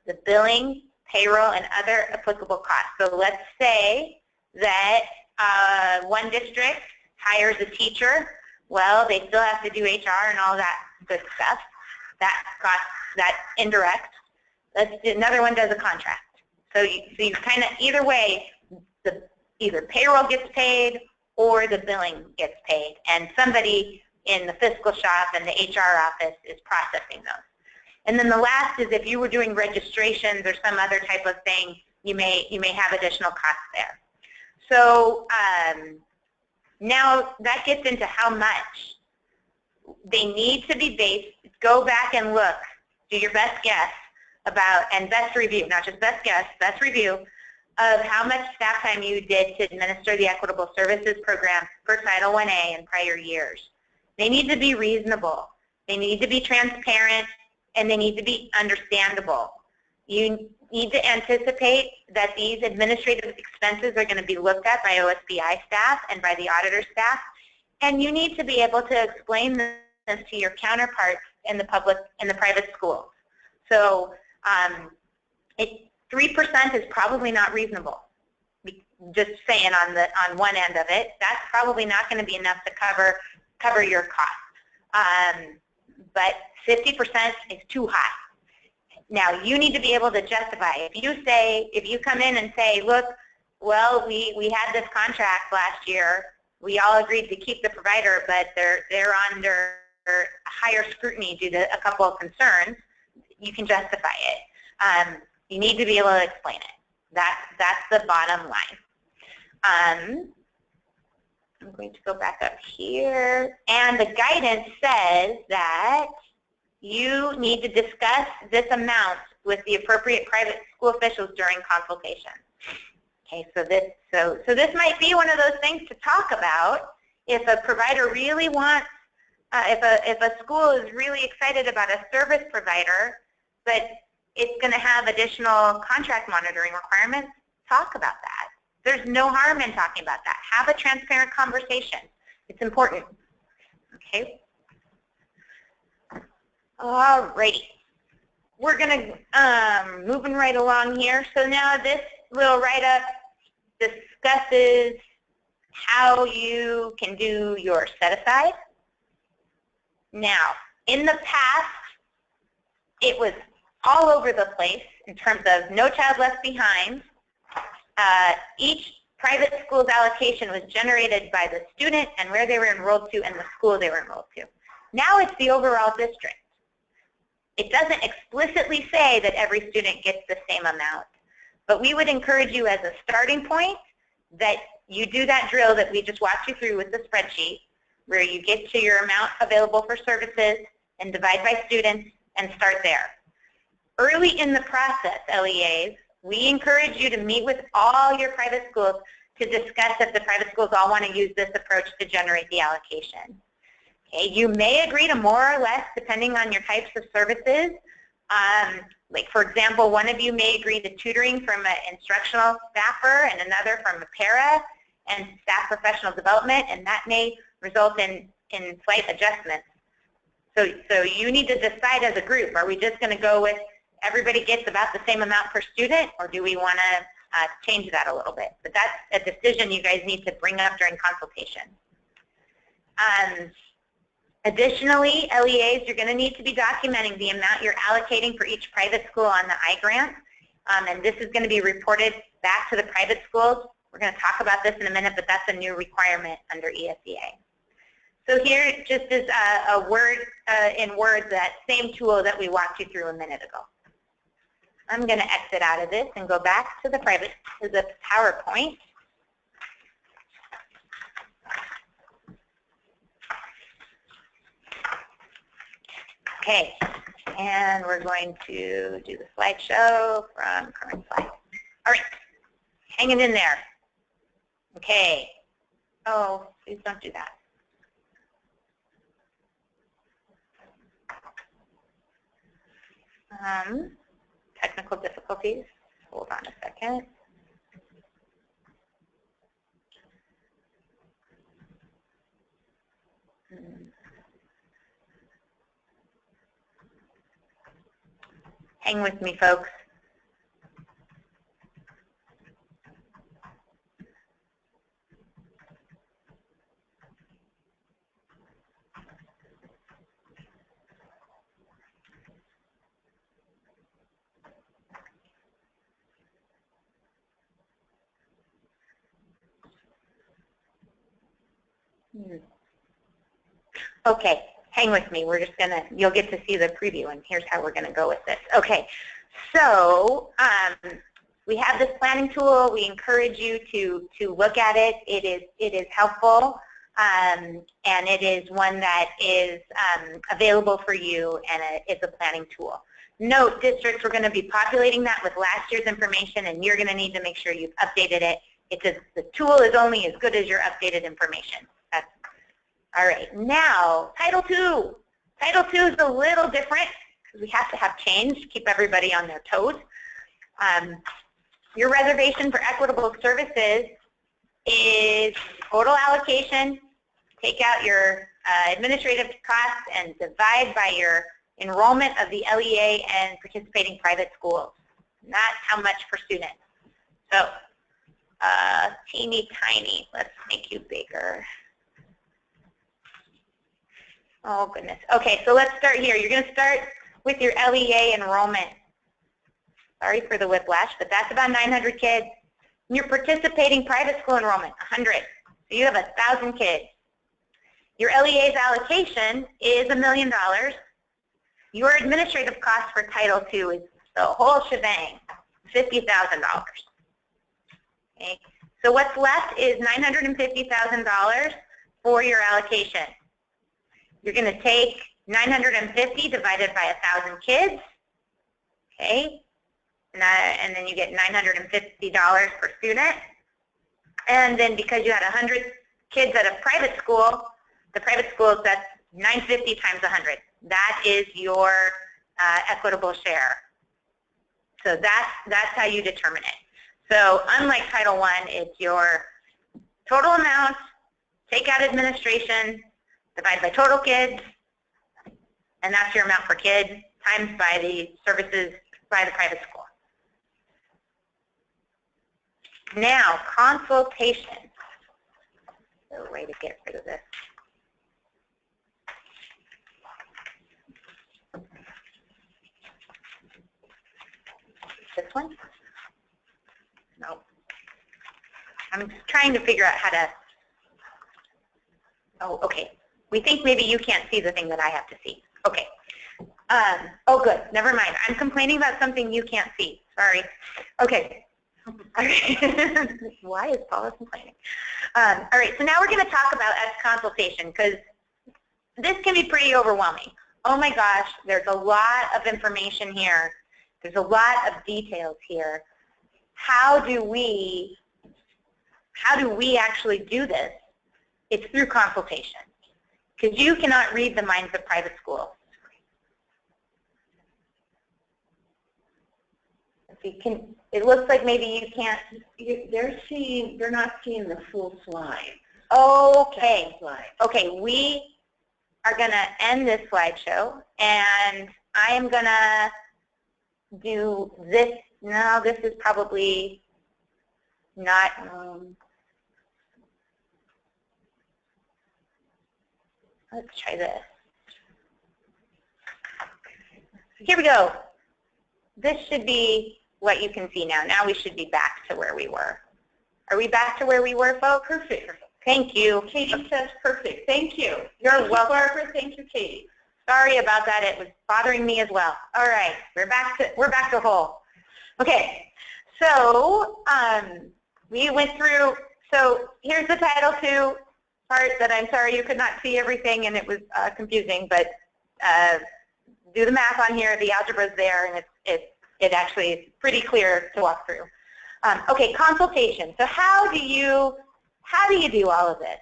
the billing, payroll, and other applicable costs. So let's say that one district hires a teacher. Well, they still have to do HR and all that good stuff. That cost, that indirect. Another one does a contract. So you kind of, either way, either payroll gets paid or the billing gets paid. And somebody in the fiscal shop and the HR office is processing those. And then the last is if you were doing registrations or some other type of thing, you may have additional costs there. So now that gets into how much. They need to be based, go back and look, do your best guess about, and best review, not just best guess, best review of how much staff time you did to administer the Equitable Services program for Title I-A in prior years. They need to be reasonable. They need to be transparent, and they need to be understandable. You need to anticipate that these administrative expenses are going to be looked at by OSPI staff and by the auditor staff, and you need to be able to explain this to your counterparts in the private schools. So 3% is probably not reasonable. Just saying on one end of it, that's probably not going to be enough to cover your costs. But 50% is too high. Now you need to be able to justify. If you come in and say, look, well, we had this contract last year. We all agreed to keep the provider, but they're under higher scrutiny due to a couple of concerns. You can justify it. You need to be able to explain it. That's the bottom line. I'm going to go back up here. And the guidance says that you need to discuss this amount with the appropriate private school officials during consultation. Okay, so this might be one of those things to talk about if a provider really wants, if a school is really excited about a service provider, but it's going to have additional contract monitoring requirements, talk about that. There's no harm in talking about that. Have a transparent conversation. It's important. Okay. Alrighty. We're going to moving right along here. So now this little write-up discusses how you can do your set-aside. Now, in the past, it was all over the place in terms of No Child Left Behind. Each private school's allocation was generated by the student and where they were enrolled to and the school they were enrolled to. Now it's the overall district. It doesn't explicitly say that every student gets the same amount, but we would encourage you as a starting point that you do that drill that we just walked you through with the spreadsheet, where you get to your amount available for services and divide by students and start there. Early in the process, LEAs, we encourage you to meet with all your private schools to discuss if the private schools all want to use this approach to generate the allocation. Okay, you may agree to more or less depending on your types of services. Like for example, one of you may agree to tutoring from an instructional staffer and another from a para and staff professional development, and that may result in slight adjustments. So you need to decide as a group, are we just going to go with everybody gets about the same amount per student, or do we want to change that a little bit? But that's a decision you guys need to bring up during consultation. Additionally, LEAs, you're going to need to be documenting the amount you're allocating for each private school on the I-grant, and this is going to be reported back to the private schools. We're going to talk about this in a minute, but that's a new requirement under ESSA. So here just is a word in Word, that same tool that we walked you through a minute ago. I'm going to exit out of this and go back to the PowerPoint. Okay, and we're going to do the slideshow from current slide. All right, hang it in there. Okay. Oh, please don't do that. Technical difficulties. Hold on a second. Hang with me, folks. Okay, hang with me. We're just gonna, you'll get to see the preview, and here's how we're gonna go with this. Okay, so we have this planning tool. We encourage you to look at it. It is helpful, and it is one that is available for you, and it's a planning tool. Note, districts, we're going to be populating that with last year's information, and you're going to need to make sure you've updated it. The tool is only as good as your updated information. That's, all right, now, Title II. Title II is a little different because we have to have change to keep everybody on their toes. Your reservation for equitable services is total allocation. Take out your administrative costs and divide by your enrollment of the LEA and participating private schools. And that's how much per student. So, teeny tiny. Let's make you bigger. Oh, goodness. Okay, so let's start here. You're going to start with your LEA enrollment. Sorry for the whiplash, but that's about 900 kids. And your participating private school enrollment, 100. So you have 1,000 kids. Your LEA's allocation is $1 million. Your administrative cost for Title II is the whole shebang, $50,000. Okay. So what's left is $950,000 for your allocation. You're going to take 950 divided by 1,000 kids, okay, and then you get $950 per student. And then because you had 100 kids at a private school, the private school, that's 950 times 100. That is your equitable share. So that's how you determine it. So unlike Title I, it's your total amount, take out administration, divide by total kids, and that's your amount per kid, times by the services by the private school. Now, consultation. So a way to get rid of this. This one? No. I'm trying to figure out how to, oh, okay. We think maybe you can't see the thing that I have to see. Okay. Oh, good. Never mind. I'm complaining about something you can't see. Sorry. Okay. All right. Why is Paula complaining? All right. So now we're going to talk about consultation because this can be pretty overwhelming. Oh my gosh, there's a lot of information here. There's a lot of details here. How do we actually do this? It's through consultation. Because you cannot read the minds of private schools. It looks like maybe you can't. They're not seeing the full slide. Okay. Okay, we are going to end this slideshow, and I am going to do this. No, this is probably not. Let's try this. Here we go. This should be what you can see now. Now we should be back to where we were. Are we back to where we were, folks? Perfect. Thank you. Katie says perfect. Thank you. You're welcome. Barbara, thank you, Katie. Sorry about that. It was bothering me as well. All right, we're back to whole. Okay, so we went through, so here's the Title II part that I'm sorry you could not see everything and it was confusing, but do the math on here, the algebra is there, and it actually is pretty clear to walk through. Okay, consultation. So how do you do all of this?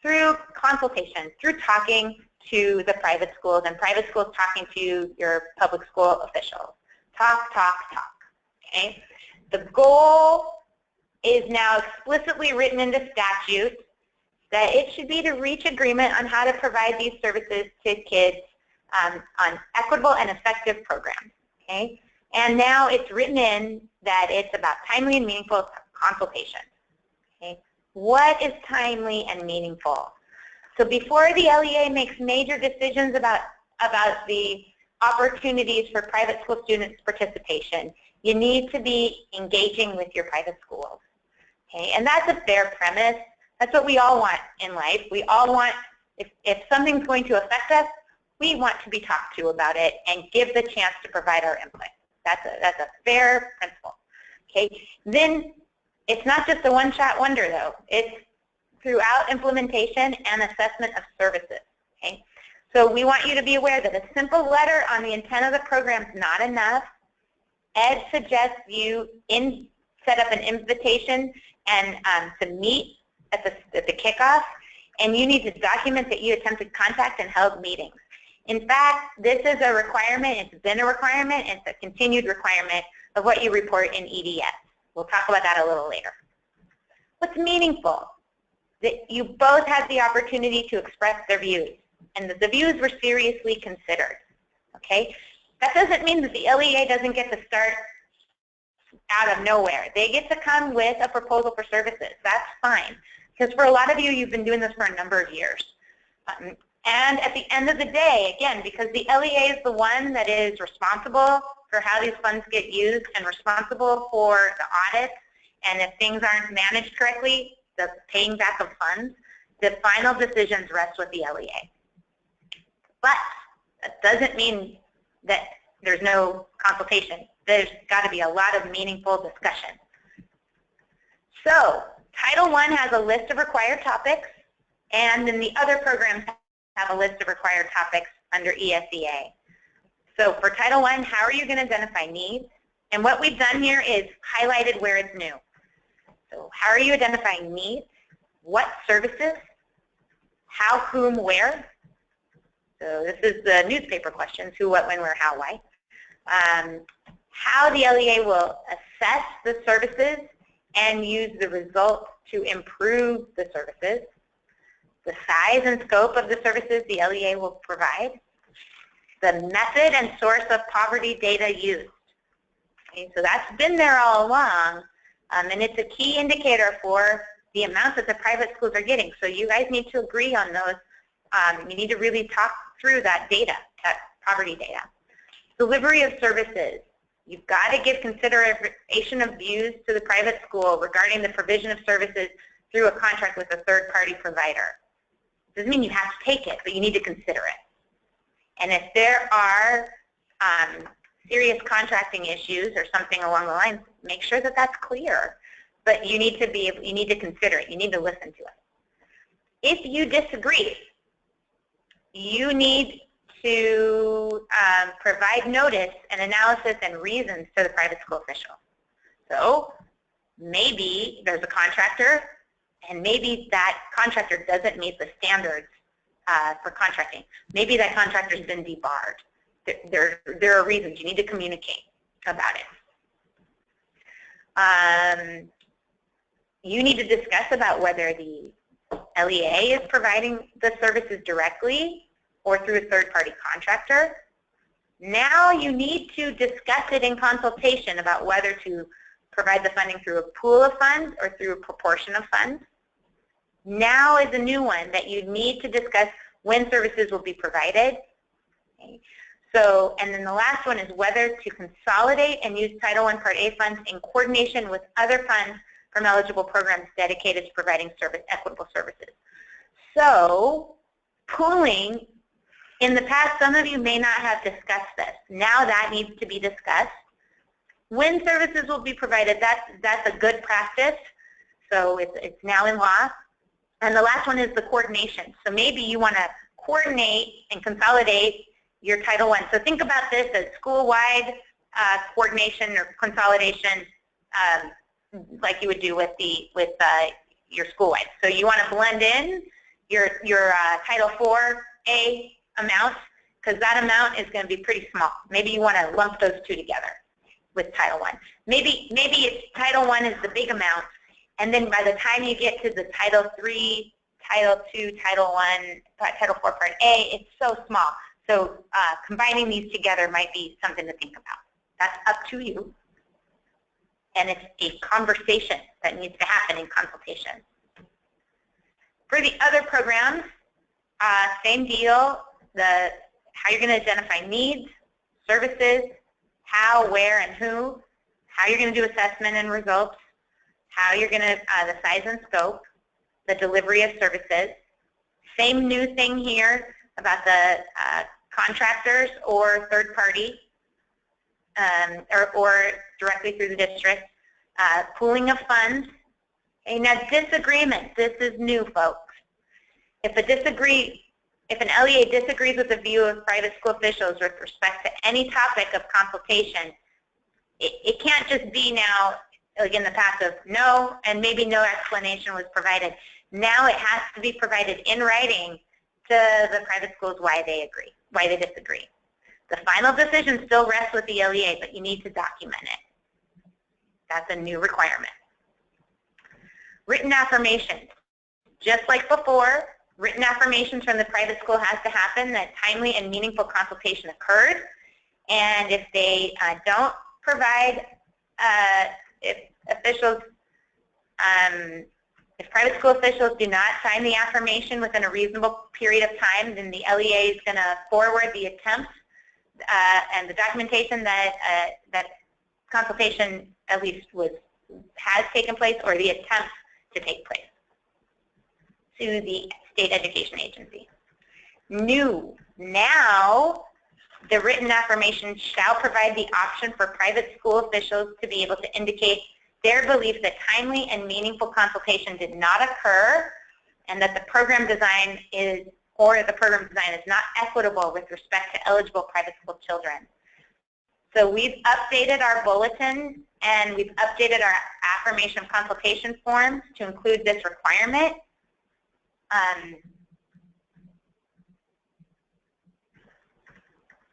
Through consultation, through talking to the private schools, and private schools talking to your public school officials. Talk, talk, talk. Okay? The goal is now explicitly written into statute that it should be to reach agreement on how to provide these services to kids on equitable and effective programs. Okay? And now it's written in that it's about timely and meaningful consultation. Okay? What is timely and meaningful? So before the LEA makes major decisions about the opportunities for private school students' participation, you need to be engaging with your private schools. Okay? And that's a fair premise. That's what we all want in life. We all want, if something's going to affect us, we want to be talked to about it and give the chance to provide our input. That's a fair principle. Okay? Then it's not just a one-shot wonder, though. It's throughout implementation and assessment of services. Okay? So we want you to be aware that a simple letter on the intent of the program is not enough. Ed suggests you set up an invitation and to meet at the kickoff, and you need to document that you attempted contact and held meetings. In fact, this is a requirement. It's been a requirement. It's a continued requirement of what you report in EDS. We'll talk about that a little later. What's meaningful? That you both had the opportunity to express their views, and that the views were seriously considered. Okay? That doesn't mean that the LEA doesn't get to start out of nowhere. They get to come with a proposal for services. That's fine. Because for a lot of you, you've been doing this for a number of years. And at the end of the day, again, because the LEA is the one that is responsible for how these funds get used and responsible for the audits, and if things aren't managed correctly, the paying back of funds, the final decisions rest with the LEA. But that doesn't mean that there's no consultation. There's got to be a lot of meaningful discussion. So Title I has a list of required topics, and then the other programs have a list of required topics under ESSA. So for Title I, how are you going to identify needs? And what we've done here is highlighted where it's new. So how are you identifying needs? What services? How, whom, where? So this is the newspaper questions: who, what, when, where, how, why. How the LEA will assess the services and use the results to improve the services. The size and scope of the services the LEA will provide. The method and source of poverty data used. Okay, so that's been there all along, and it's a key indicator for the amount that the private schools are getting. So you guys need to agree on those. You need to really talk through that data, that poverty data. Delivery of services. You've got to give consideration of views to the private school regarding the provision of services through a contract with a third-party provider. Doesn't mean you have to take it, but you need to consider it. And if there are serious contracting issues or something along the lines, make sure that that's clear. But you need to consider it. You need to listen to it. If you disagree, you need to provide notice and analysis and reasons to the private school official. So maybe there's a contractor, and maybe that contractor doesn't meet the standards for contracting. Maybe that contractor's been debarred. There are reasons. You need to communicate about it. You need to discuss about whether the LEA is providing the services directly or through a third-party contractor. Now you need to discuss it in consultation about whether to provide the funding through a pool of funds or through a proportion of funds. Now is a new one that you need to discuss when services will be provided. Okay. So, and then the last one is whether to consolidate and use Title I Part A funds in coordination with other funds from eligible programs dedicated to providing equitable services. So, pooling, in the past, some of you may not have discussed this. Now that needs to be discussed. When services will be provided, that's a good practice. So it's now in law. And the last one is the coordination. So maybe you want to coordinate and consolidate your Title I. So think about this as school-wide coordination or consolidation, like you would do with your school-wide. So you want to blend in your Title IV-A amount, because that amount is going to be pretty small. Maybe you want to lump those two together with Title I. Maybe it's Title I is the big amount, and then by the time you get to the Title III, Title II, Title I, Title IV Part A, it's so small. So combining these together might be something to think about. That's up to you. And it's a conversation that needs to happen in consultation. For the other programs, same deal. How you're going to identify needs, services, how, where, and who, how you're going to do assessment and results, how you're going to, the size and scope, the delivery of services. Same new thing here about the contractors or third party, or directly through the district. Pooling of funds. Okay, now disagreement, this is new, folks. If an LEA disagrees with the view of private school officials with respect to any topic of consultation, it can't just be now, like in the past, of no, and maybe no explanation was provided. Now it has to be provided in writing to the private schools why they disagree. The final decision still rests with the LEA, but you need to document it. That's a new requirement. Written affirmations. Just like before, written affirmations from the private school has to happen that timely and meaningful consultation occurred. And if they don't provide, if private school officials do not sign the affirmation within a reasonable period of time, then the LEA is going to forward the attempt and the documentation that consultation at least has taken place, or the attempt to take place, to the state education agency. New, now the written affirmation shall provide the option for private school officials to be able to indicate their belief that timely and meaningful consultation did not occur, and that the program design is not equitable with respect to eligible private school children. So we've updated our bulletin and we've updated our affirmation of consultation forms to include this requirement.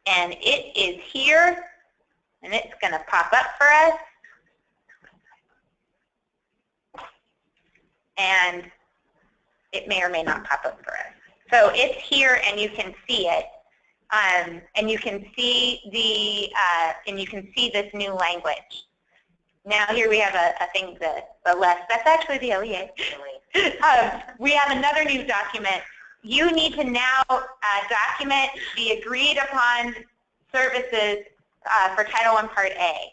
And it is here, and it's going to pop up for us. And it may or may not pop up for us. So it's here, and you can see it, and you can see this new language. Now here we have a thing that's actually the LEA. We have another new document. You need to now document the agreed upon services for Title I Part A.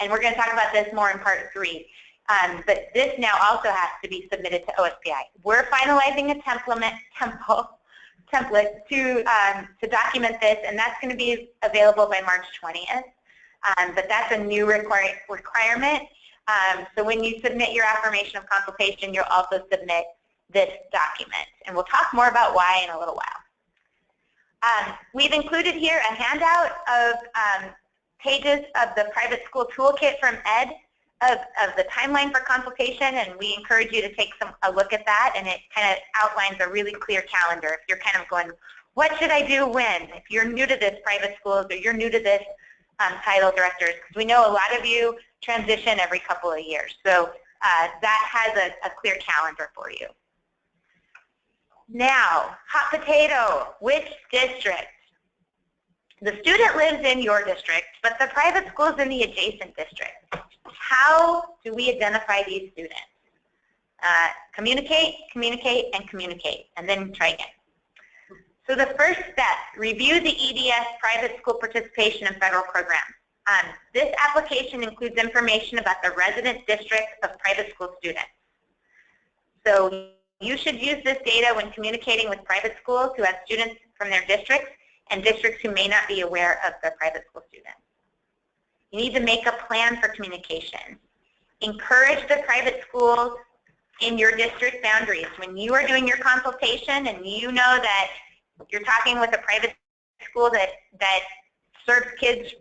And we're going to talk about this more in Part 3. But this now also has to be submitted to OSPI. We're finalizing a template to document this, and that's going to be available by March 20th. But that's a new requirement. So when you submit your affirmation of consultation, you'll also submit this document. And we'll talk more about why in a little while. We've included here a handout of pages of the private school toolkit from ED of the timeline for consultation, and we encourage you to take a look at that, and it kind of outlines a really clear calendar. If you're kind of going, what should I do when? If you're new to this private schools, or you're new to this title directors, because we know a lot of you transition every couple of years. So that has a clear calendar for you. Now, hot potato, which district? The student lives in your district, but the private school is in the adjacent district. How do we identify these students? Communicate, communicate, and communicate, and then try again. So the first step, review the EDS private school participation in federal programs. This application includes information about the resident districts of private school students. So you should use this data when communicating with private schools who have students from their districts and districts who may not be aware of their private school students. You need to make a plan for communication. Encourage the private schools in your district boundaries. When you are doing your consultation and you know that you're talking with a private school that serves kids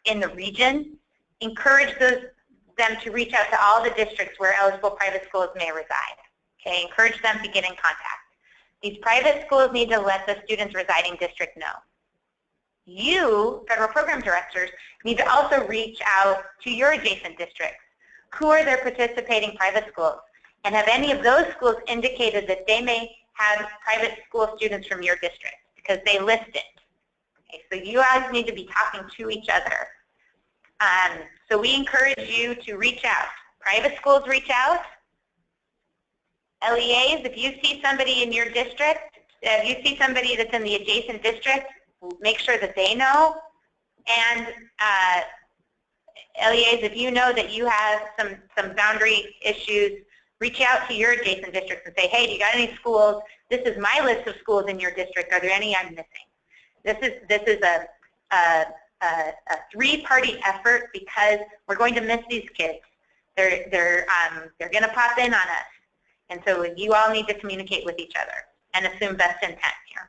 in the region, encourage them to reach out to all the districts where eligible private schools may reside. Okay, encourage them to get in contact. These private schools need to let the students residing district know. You, federal program directors, need to also reach out to your adjacent districts. Who are their participating private schools? And have any of those schools indicated that they may have private school students from your district because they list it? Okay, so you guys need to be talking to each other. So we encourage you to reach out. Private schools reach out. LEAs, if you see somebody in your district, if you see somebody that's in the adjacent district, make sure that they know. And LEAs, if you know that you have some boundary issues, reach out to your adjacent districts and say, hey, do you got any schools? This is my list of schools in your district. Are there any I'm missing? This is a three-party effort because we're going to miss these kids. They're going to pop in on us. And so you all need to communicate with each other and assume best intent here.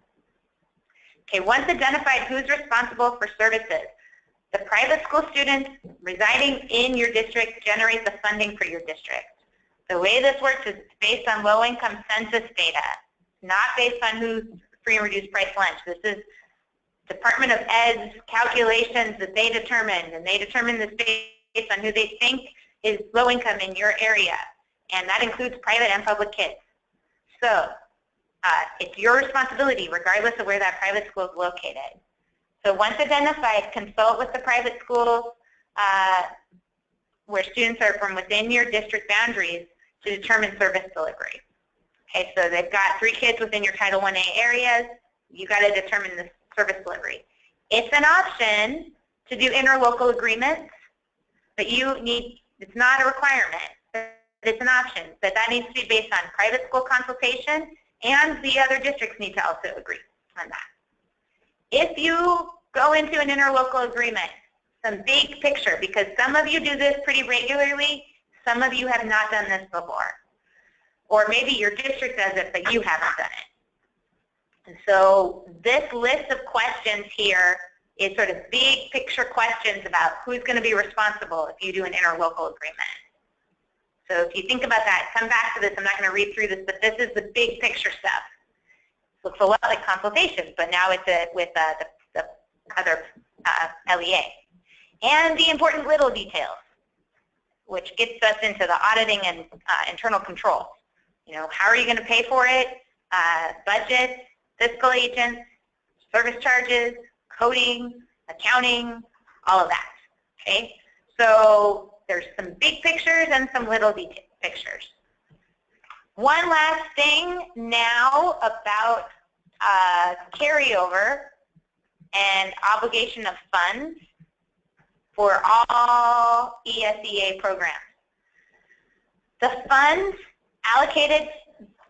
Okay, once identified who's responsible for services, the private school students residing in your district generate the funding for your district. The way this works is based on low-income census data, not based on who's free and reduced price lunch. This is Department of Ed's calculations that they determined, and they determined this based on who they think is low income in your area, and that includes private and public kids. So it's your responsibility regardless of where that private school is located. So once identified, consult with the private schools where students are from within your district boundaries to determine service delivery. Okay, so they've got 3 kids within your Title I-A areas. You got to determine the service delivery. It's an option to do interlocal agreements, but it's not a requirement, but it's an option. But that needs to be based on private school consultation, and the other districts need to also agree on that. If you go into an interlocal agreement, some big picture, because some of you do this pretty regularly, some of you have not done this before. Or maybe your district does it, but you haven't done it. And so this list of questions here is sort of big picture questions about who's going to be responsible if you do an interlocal agreement. So if you think about that, come back to this. I'm not going to read through this, but this is the big picture stuff. Looks a lot like consultation, but now it's with the other LEA. And the important little details, which gets us into the auditing and internal controls. You know, how are you going to pay for it? Budgets, fiscal agents, service charges, coding, accounting, all of that. Okay, so there's some big pictures and some little pictures. One last thing now about carryover and obligation of funds for all ESSA programs. The funds allocated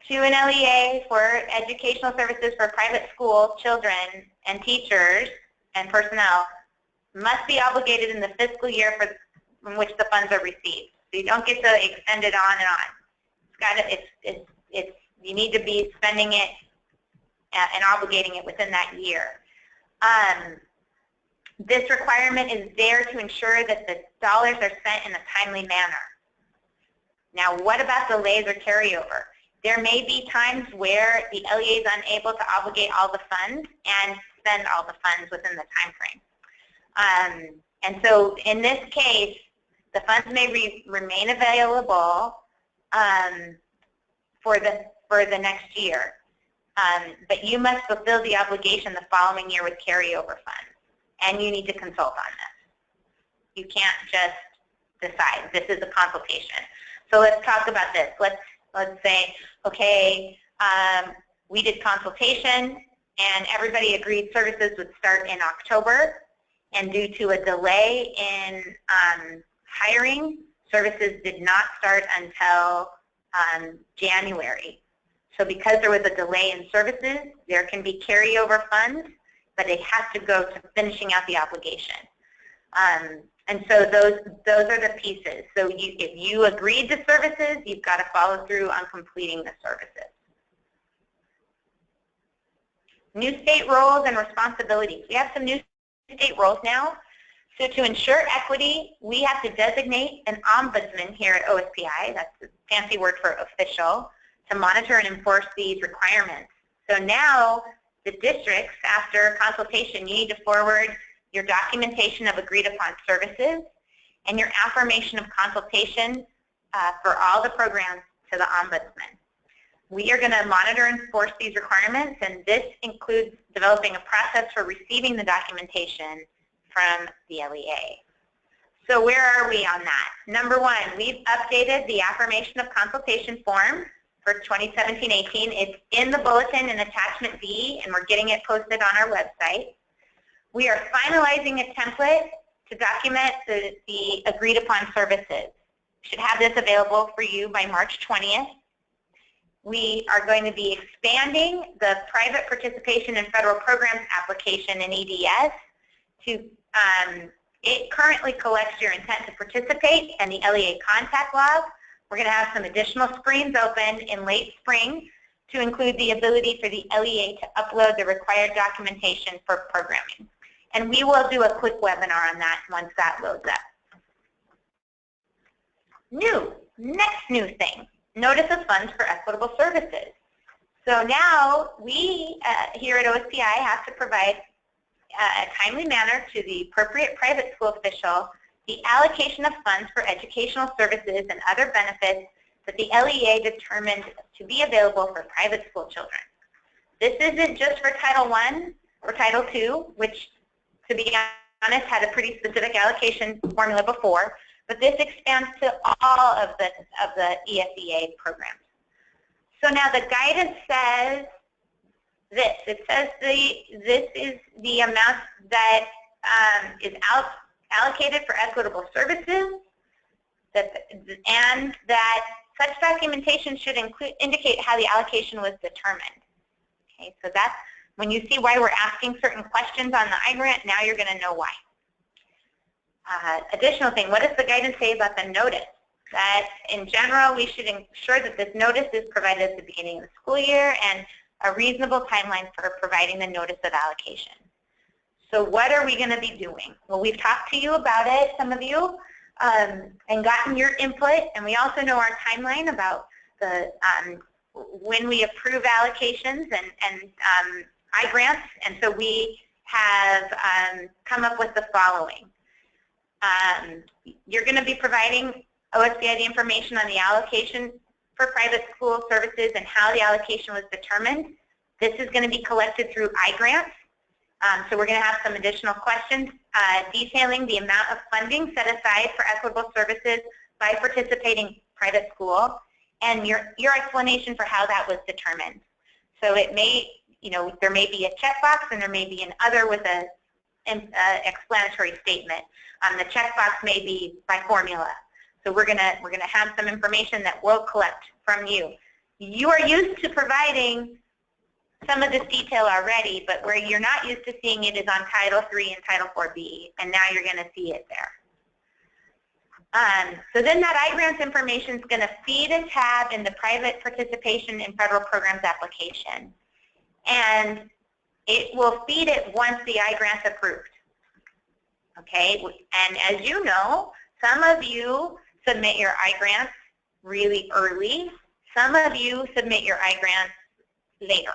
to an LEA for educational services for private school children and teachers and personnel must be obligated in the fiscal year in which the funds are received. So you don't get to extend it on and on. You need to be spending it and obligating it within that year. This requirement is there to ensure that the dollars are spent in a timely manner. Now, what about delays or carryover? There may be times where the LEA is unable to obligate all the funds and spend all the funds within the time frame. And so in this case, the funds may remain available for the next year. But you must fulfill the obligation the following year with carryover funds, and you need to consult on this. You can't just decide. This is a consultation. So let's talk about this. Let's say, okay, we did consultation, and everybody agreed services would start in October, and due to a delay in hiring, services did not start until January. So because there was a delay in services, there can be carryover funds, but they have to go to finishing out the obligation. And so those are the pieces. So if you agreed to services, you've got to follow through on completing the services. New state roles and responsibilities. We have some new state roles now. So to ensure equity, we have to designate an ombudsman here at OSPI, that's a fancy word for official, to monitor and enforce these requirements. So now the districts, after consultation, you need to forward your documentation of agreed upon services and your affirmation of consultation for all the programs to the ombudsman. We are going to monitor and enforce these requirements, and this includes developing a process for receiving the documentation from the LEA. So where are we on that? Number one, we've updated the affirmation of consultation form for 2017-18. It's in the bulletin in attachment B, and we're getting it posted on our website. We are finalizing a template to document the agreed upon services. Should have this available for you by March 20th. We are going to be expanding the private participation in federal programs application in EDS to, it currently collects your intent to participate and the LEA contact log. We're going to have some additional screens open in late spring to include the ability for the LEA to upload the required documentation for programming. And we will do a quick webinar on that once that loads up. Next new thing, notice of funds for equitable services. So now we here at OSPI have to provide a timely manner to the appropriate private school official the allocation of funds for educational services and other benefits that the LEA determined to be available for private school children. This isn't just for Title I or Title II, which, to be honest, had a pretty specific allocation formula before, but this expands to all of the ESSA programs. So now the guidance says this. It says this is the amount that is allocated for equitable services, and that such documentation should indicate how the allocation was determined. Okay, so that's when you see why we're asking certain questions on the I-grant, now you're going to know why. Additional thing, what does the guidance say about the notice? That in general, we should ensure that this notice is provided at the beginning of the school year and a reasonable timeline for providing the notice of allocation. So what are we going to be doing? Well, we've talked to you about it, some of you, and gotten your input, and we also know our timeline about the when we approve allocations and I-grants, and so we have come up with the following. You're going to be providing OSPI the information on the allocation for private school services and how the allocation was determined. This is going to be collected through I-grants. So we're going to have some additional questions detailing the amount of funding set aside for equitable services by participating private school and your explanation for how that was determined. So it may, there may be a checkbox and there may be an other with an explanatory statement. The checkbox may be by formula. So we're gonna have some information that we'll collect from you. You are used to providing some of this detail already, but where you're not used to seeing it is on Title III and Title IV, and now you're going to see it there. So then that I-grants information is going to feed a tab in the private participation in federal programs application, and it will feed it once the I-grant's approved. Okay, and as you know, some of you submit your I-grants really early. Some of you submit your I-grants later.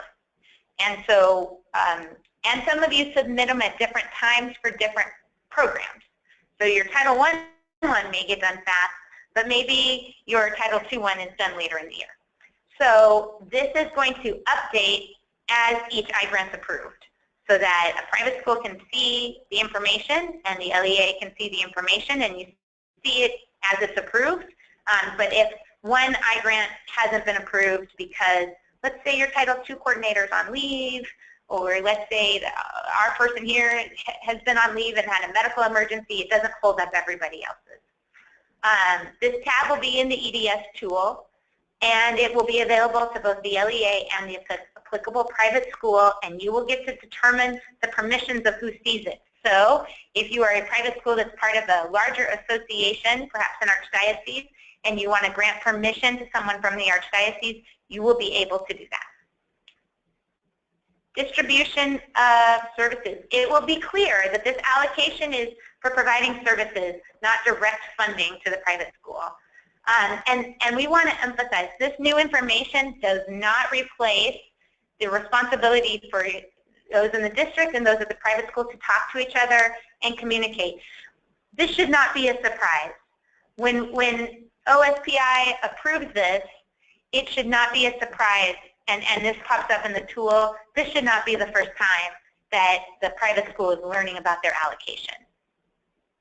And so, and some of you submit them at different times for different programs. So your Title I one may get done fast, but maybe your Title II one is done later in the year. So this is going to update as each I-grant's approved, so that a private school can see the information and the LEA can see the information, and you see it as it's approved. But if one I-grant hasn't been approved because, let's say your Title II coordinator is on leave, or let's say our person here has been on leave and had a medical emergency, it doesn't hold up everybody else's. This tab will be in the EDS tool, and it will be available to both the LEA and the applicable private school, and you will get to determine the permissions of who sees it. So if you are a private school that's part of a larger association, perhaps an archdiocese, and you want to grant permission to someone from the archdiocese, you will be able to do that. Distribution of services. It will be clear that this allocation is for providing services, not direct funding to the private school. And we want to emphasize this new information does not replace the responsibility for those in the district and those at the private school to talk to each other and communicate. This should not be a surprise. When OSPI approves this, it should not be a surprise, and this pops up in the tool. This should not be the first time that the private school is learning about their allocation,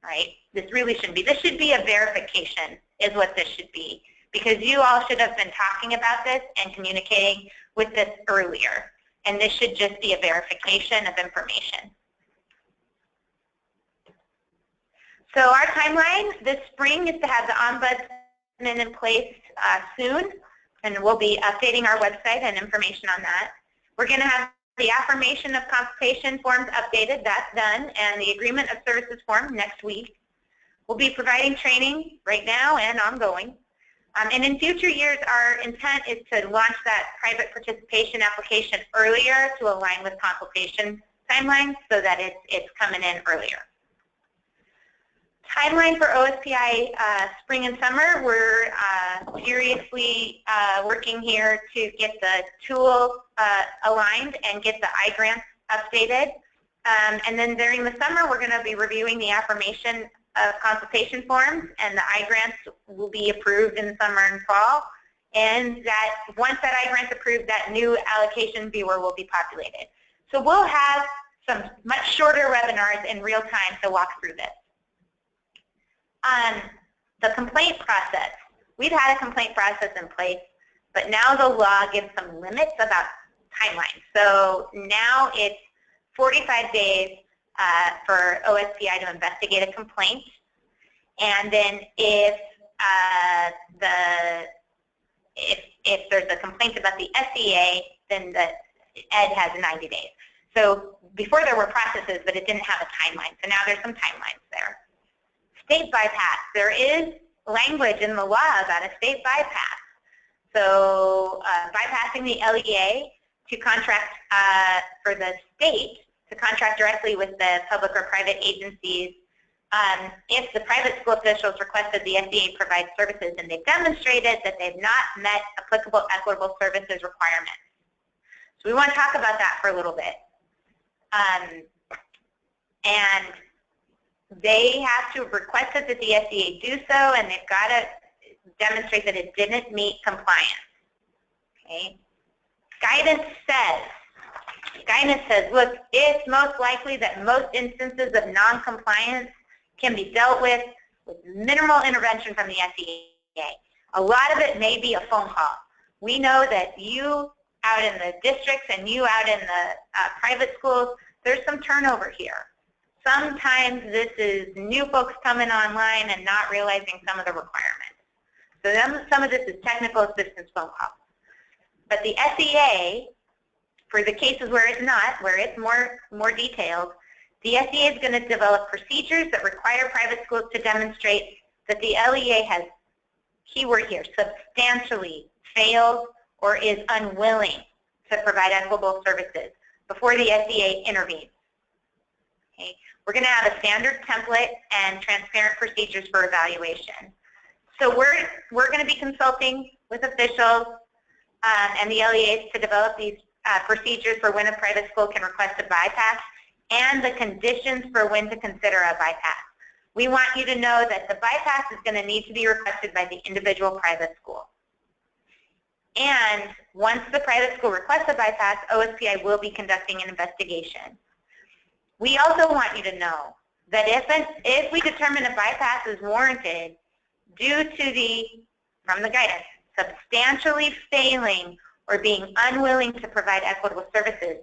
right? This really shouldn't be. This should be a verification is what this should be, because you all should have been talking about this and communicating with this earlier, and this should just be a verification of information. So our timeline this spring is to have the ombudsman in place soon, and we'll be updating our website and information on that. We're going to have the affirmation of consultation forms updated, that's done, and the agreement of services form next week. We'll be providing training right now and ongoing. And in future years, our intent is to launch that private participation application earlier to align with consultation timelines so that it's coming in earlier. Timeline for OSPI spring and summer, we're furiously working here to get the tool aligned and get the iGrants updated. And then during the summer, we're going to be reviewing the affirmation of consultation forms, and the iGrants will be approved in the summer and fall. And that once that iGrant's approved, that new allocation viewer will be populated. So we'll have some much shorter webinars in real time to walk through this. The complaint process. We've had a complaint process in place, but now the law gives some limits about timelines. So now it's 45 days for OSPI to investigate a complaint, and then if there's a complaint about the SEA, then the ED has 90 days. So before there were processes, but it didn't have a timeline. So now there's some timelines there. State bypass. There is language in the law about a state bypass. So bypassing the LEA to contract for the state to contract directly with the public or private agencies if the private school officials requested the SEA provide services and they've demonstrated that they've not met applicable equitable services requirements. So we want to talk about that for a little bit. And they have to have requested that the SEA do so, and they've got to demonstrate that it didn't meet compliance. Okay? Guidance says, look, it's most likely that most instances of non-compliance can be dealt with minimal intervention from the SEA. A lot of it may be a phone call. We know that you out in the districts and you out in the private schools, there's some turnover here. Sometimes this is new folks coming online and not realizing some of the requirements. So some of this is technical assistance phone calls. But the SEA, for the cases where it's not, where it's more detailed, the SEA is going to develop procedures that require private schools to demonstrate that the LEA has, keyword here, substantially failed or is unwilling to provide equitable services before the SEA intervenes. Okay. We're going to have a standard template and transparent procedures for evaluation. So we're going to be consulting with officials and the LEAs to develop these procedures for when a private school can request a bypass and the conditions for when to consider a bypass. We want you to know that the bypass is going to need to be requested by the individual private school. And once the private school requests a bypass, OSPI will be conducting an investigation. We also want you to know that if we determine a bypass is warranted due to from the guidance, substantially failing or being unwilling to provide equitable services,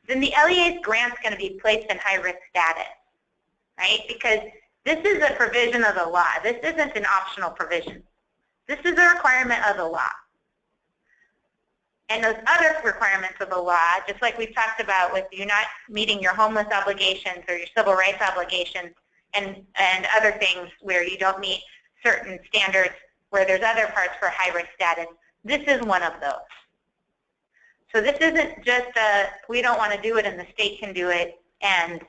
then the LEA's grant is going to be placed in high-risk status, right? Because this is a provision of the law. This isn't an optional provision. This is a requirement of the law. And those other requirements of the law, just like we've talked about with you not meeting your homeless obligations or your civil rights obligations and other things where you don't meet certain standards where there's other parts for high-risk status, this is one of those. So this isn't just we don't want to do it and the state can do it and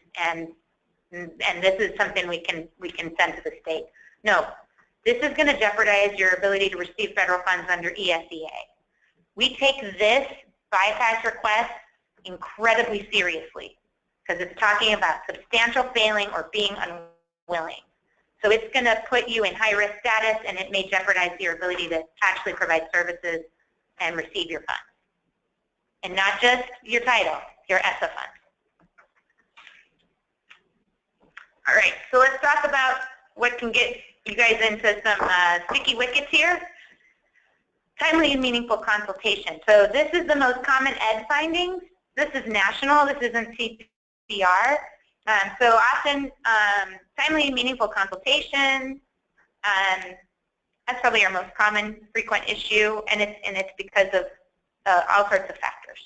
this is something we can send to the state. No, this is going to jeopardize your ability to receive federal funds under ESSA. We take this bypass request incredibly seriously because it's talking about substantial failing or being unwilling. So it's going to put you in high-risk status, and it may jeopardize your ability to actually provide services and receive your funds. And not just your title, your ESSA funds. All right, so let's talk about what can get you guys into some sticky wickets here. Timely and meaningful consultation. So this is the most common ed findings. This is national. This isn't CPR. So often, timely and meaningful consultation. That's probably our most common, frequent issue, and it's because of all sorts of factors.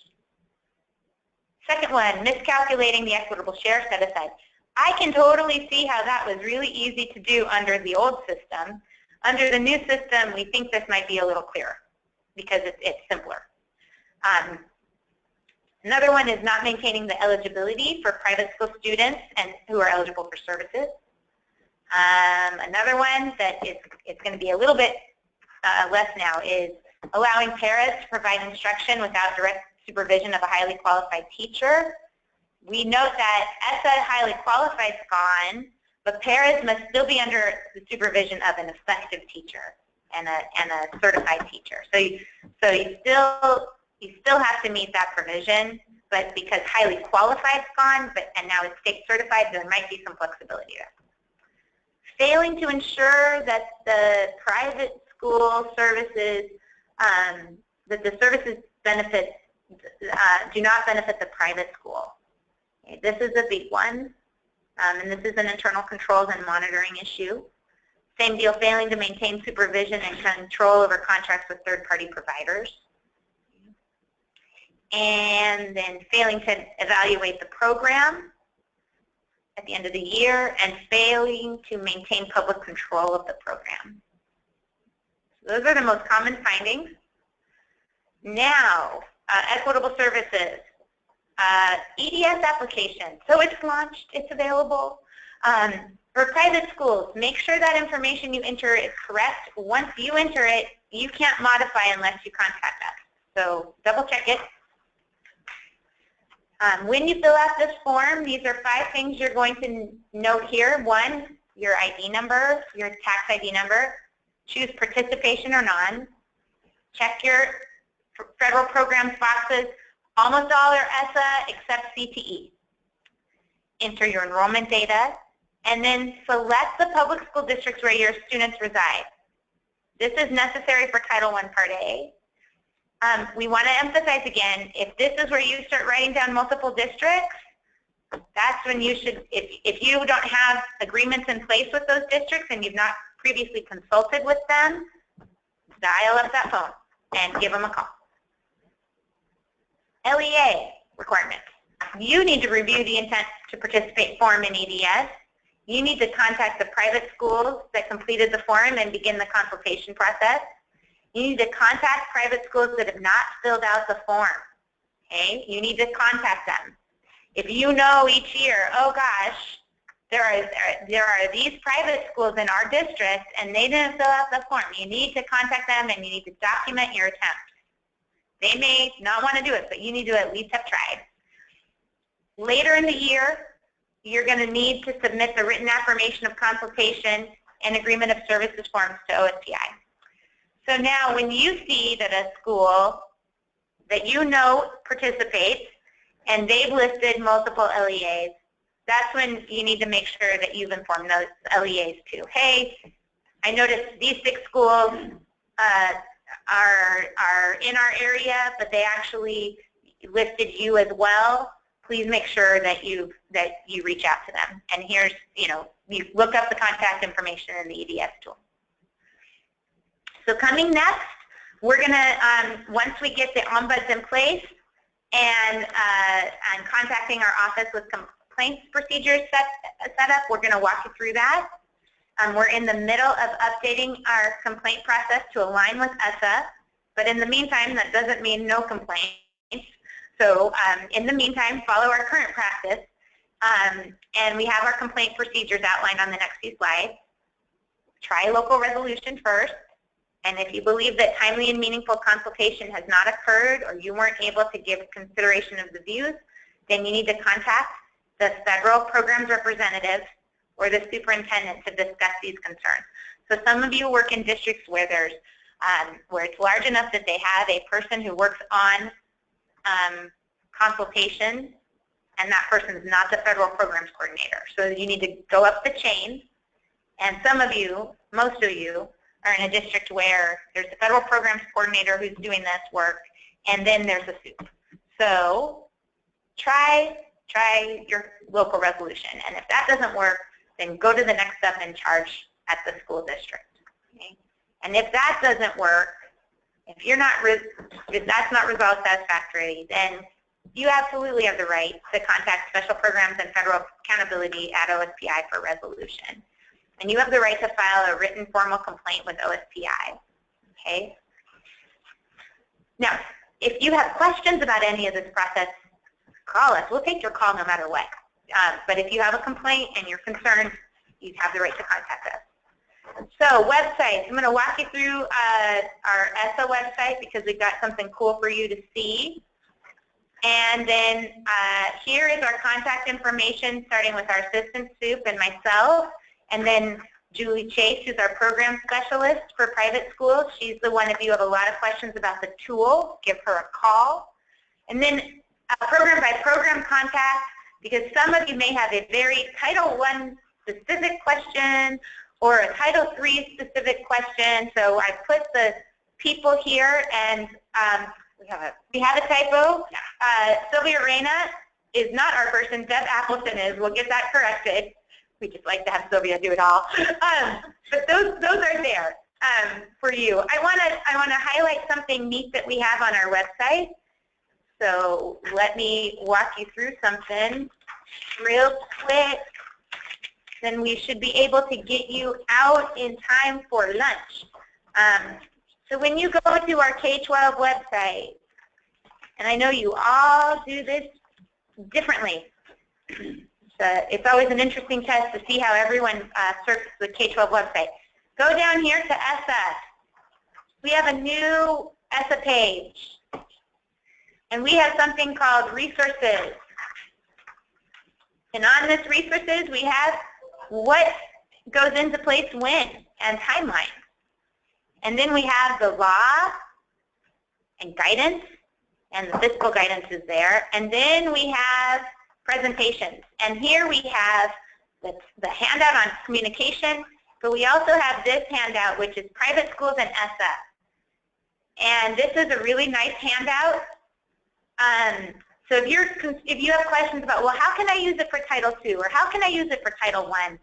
Second one, miscalculating the equitable share set aside. I can totally see how that was really easy to do under the old system. Under the new system, we think this might be a little clearer because it's simpler. Another one is not maintaining the eligibility for private school students and who are eligible for services. Another one that it's going to be a little bit less now is allowing parents to provide instruction without direct supervision of a highly qualified teacher. We note that ESSA highly qualified is gone, but paras must still be under the supervision of an effective teacher and a certified teacher. So you still have to meet that provision, but because highly qualified is gone, and now it's state certified, there might be some flexibility there. Failing to ensure that the private school services, that the services benefit do not benefit the private school. Okay, this is a big one, and this is an internal controls and monitoring issue. Same deal, failing to maintain supervision and control over contracts with third-party providers. And then failing to evaluate the program at the end of the year, and failing to maintain public control of the program. So those are the most common findings. Now, Equitable Services. EDS application. So it's launched, it's available. For private schools, make sure that information you enter is correct. Once you enter it, you can't modify unless you contact us. So double check it. When you fill out this form, these are 5 things you're going to note here. 1, your ID number, your tax ID number. Choose participation or none. Check your federal programs boxes. Almost all are ESSA except CTE. Enter your enrollment data, and then select the public school districts where your students reside. This is necessary for Title I Part A. We want to emphasize again, if this is where you start writing down multiple districts, that's when you should, if you don't have agreements in place with those districts and you've not previously consulted with them, dial up that phone and give them a call. LEA requirements. You need to review the intent to participate form in EDS. You need to contact the private schools that completed the form and begin the consultation process. You need to contact private schools that have not filled out the form. Okay? You need to contact them. If you know each year, oh gosh, there are these private schools in our district and they didn't fill out the form, you need to contact them and you need to document your attempt. They may not want to do it, but you need to at least have tried. Later in the year, you're going to need to submit the written affirmation of consultation and agreement of services forms to OSPI. So now when you see that a school that you know participates and they've listed multiple LEAs, that's when you need to make sure that you've informed those LEAs too. Hey, I noticed these 6 schools are in our area, but they actually listed you as well. Please make sure that you reach out to them. And here's, you look up the contact information in the EDS tool. So coming next, We're going to, once we get the ombuds in place and contacting our office with complaints procedures set up, we're going to walk you through that. We're in the middle of updating our complaint process to align with ESSA, but in the meantime, that doesn't mean no complaints. So in the meantime, follow our current practice, and we have our complaint procedures outlined on the next few slides. Try local resolution first, and if you believe that timely and meaningful consultation has not occurred or you weren't able to give consideration of the views, then you need to contact the federal programs representative or the superintendent to discuss these concerns. So some of you work in districts where there's where it's large enough that they have a person who works on consultation, and that person is not the federal programs coordinator. So you need to go up the chain, and some of you, most of you, are in a district where there's a federal programs coordinator who's doing this work, and then there's a soup. So try your local resolution, and if that doesn't work, then go to the next step in charge at the school district. Okay? And if that doesn't work, if that's not resolved satisfactorily, then you absolutely have the right to contact special programs and federal accountability at OSPI for resolution. And you have the right to file a written formal complaint with OSPI. Okay? Now, if you have questions about any of this process, call us. We'll take your call no matter what. But if you have a complaint and you're concerned, you have the right to contact us. So websites, I'm going to walk you through our ESSA website because we've got something cool for you to see. And then here is our contact information, starting with our assistant soup and myself, and then Julie Chase, who's our program specialist for private schools. She's the one, if you have a lot of questions about the tool, give her a call. And then program by program contact, because some of you may have a very Title I specific question or a Title III specific question. So I put the people here, and we have a typo. Sylvia Reyna is not our person. Deb Appleton is. We'll get that corrected. We just like to have Sylvia do it all. But those are there for you. I want to highlight something neat that we have on our website. So let me walk you through something real quick. Then we should be able to get you out in time for lunch. So when you go to our K-12 website, and I know you all do this differently. It's always an interesting test to see how everyone searches the K-12 website. Go down here to ESSA. We have a new ESSA page. And we have something called resources. And on this resources, we have what goes into place when and timeline. And then we have the law and guidance, and the fiscal guidance is there. And then we have presentations. And here we have the handout on communication, but we also have this handout, which is private schools and ESSA. And this is a really nice handout. So if you have questions about, well, how can I use it for Title II, or how can I use it for Title I,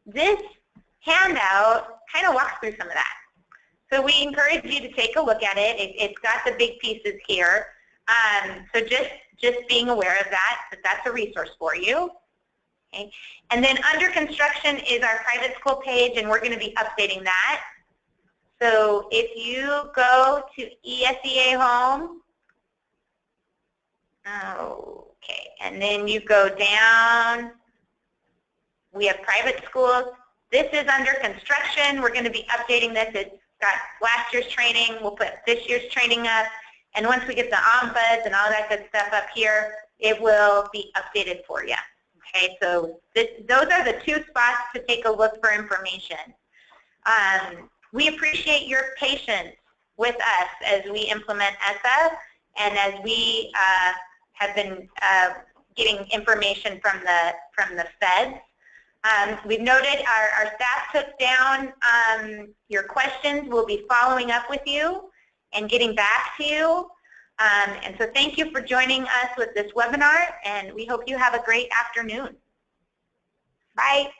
this handout kind of walks through some of that. So we encourage you to take a look at it. It's got the big pieces here. So just being aware of that's a resource for you. Okay. And then under construction is our private school page, and we're going to be updating that. So if you go to ESSA Home, okay, and then you go down, we have private schools. This is under construction. We're going to be updating this. It's got last year's training. We'll put this year's training up. And once we get the ombuds and all that good stuff up here, it will be updated for you. Okay, so those are the two spots to take a look for information. We appreciate your patience with us as we implement ESSA and as we have been getting information from the feds. We've noted our staff took down your questions. We'll be following up with you and getting back to you. And so thank you for joining us with this webinar, and we hope you have a great afternoon. Bye.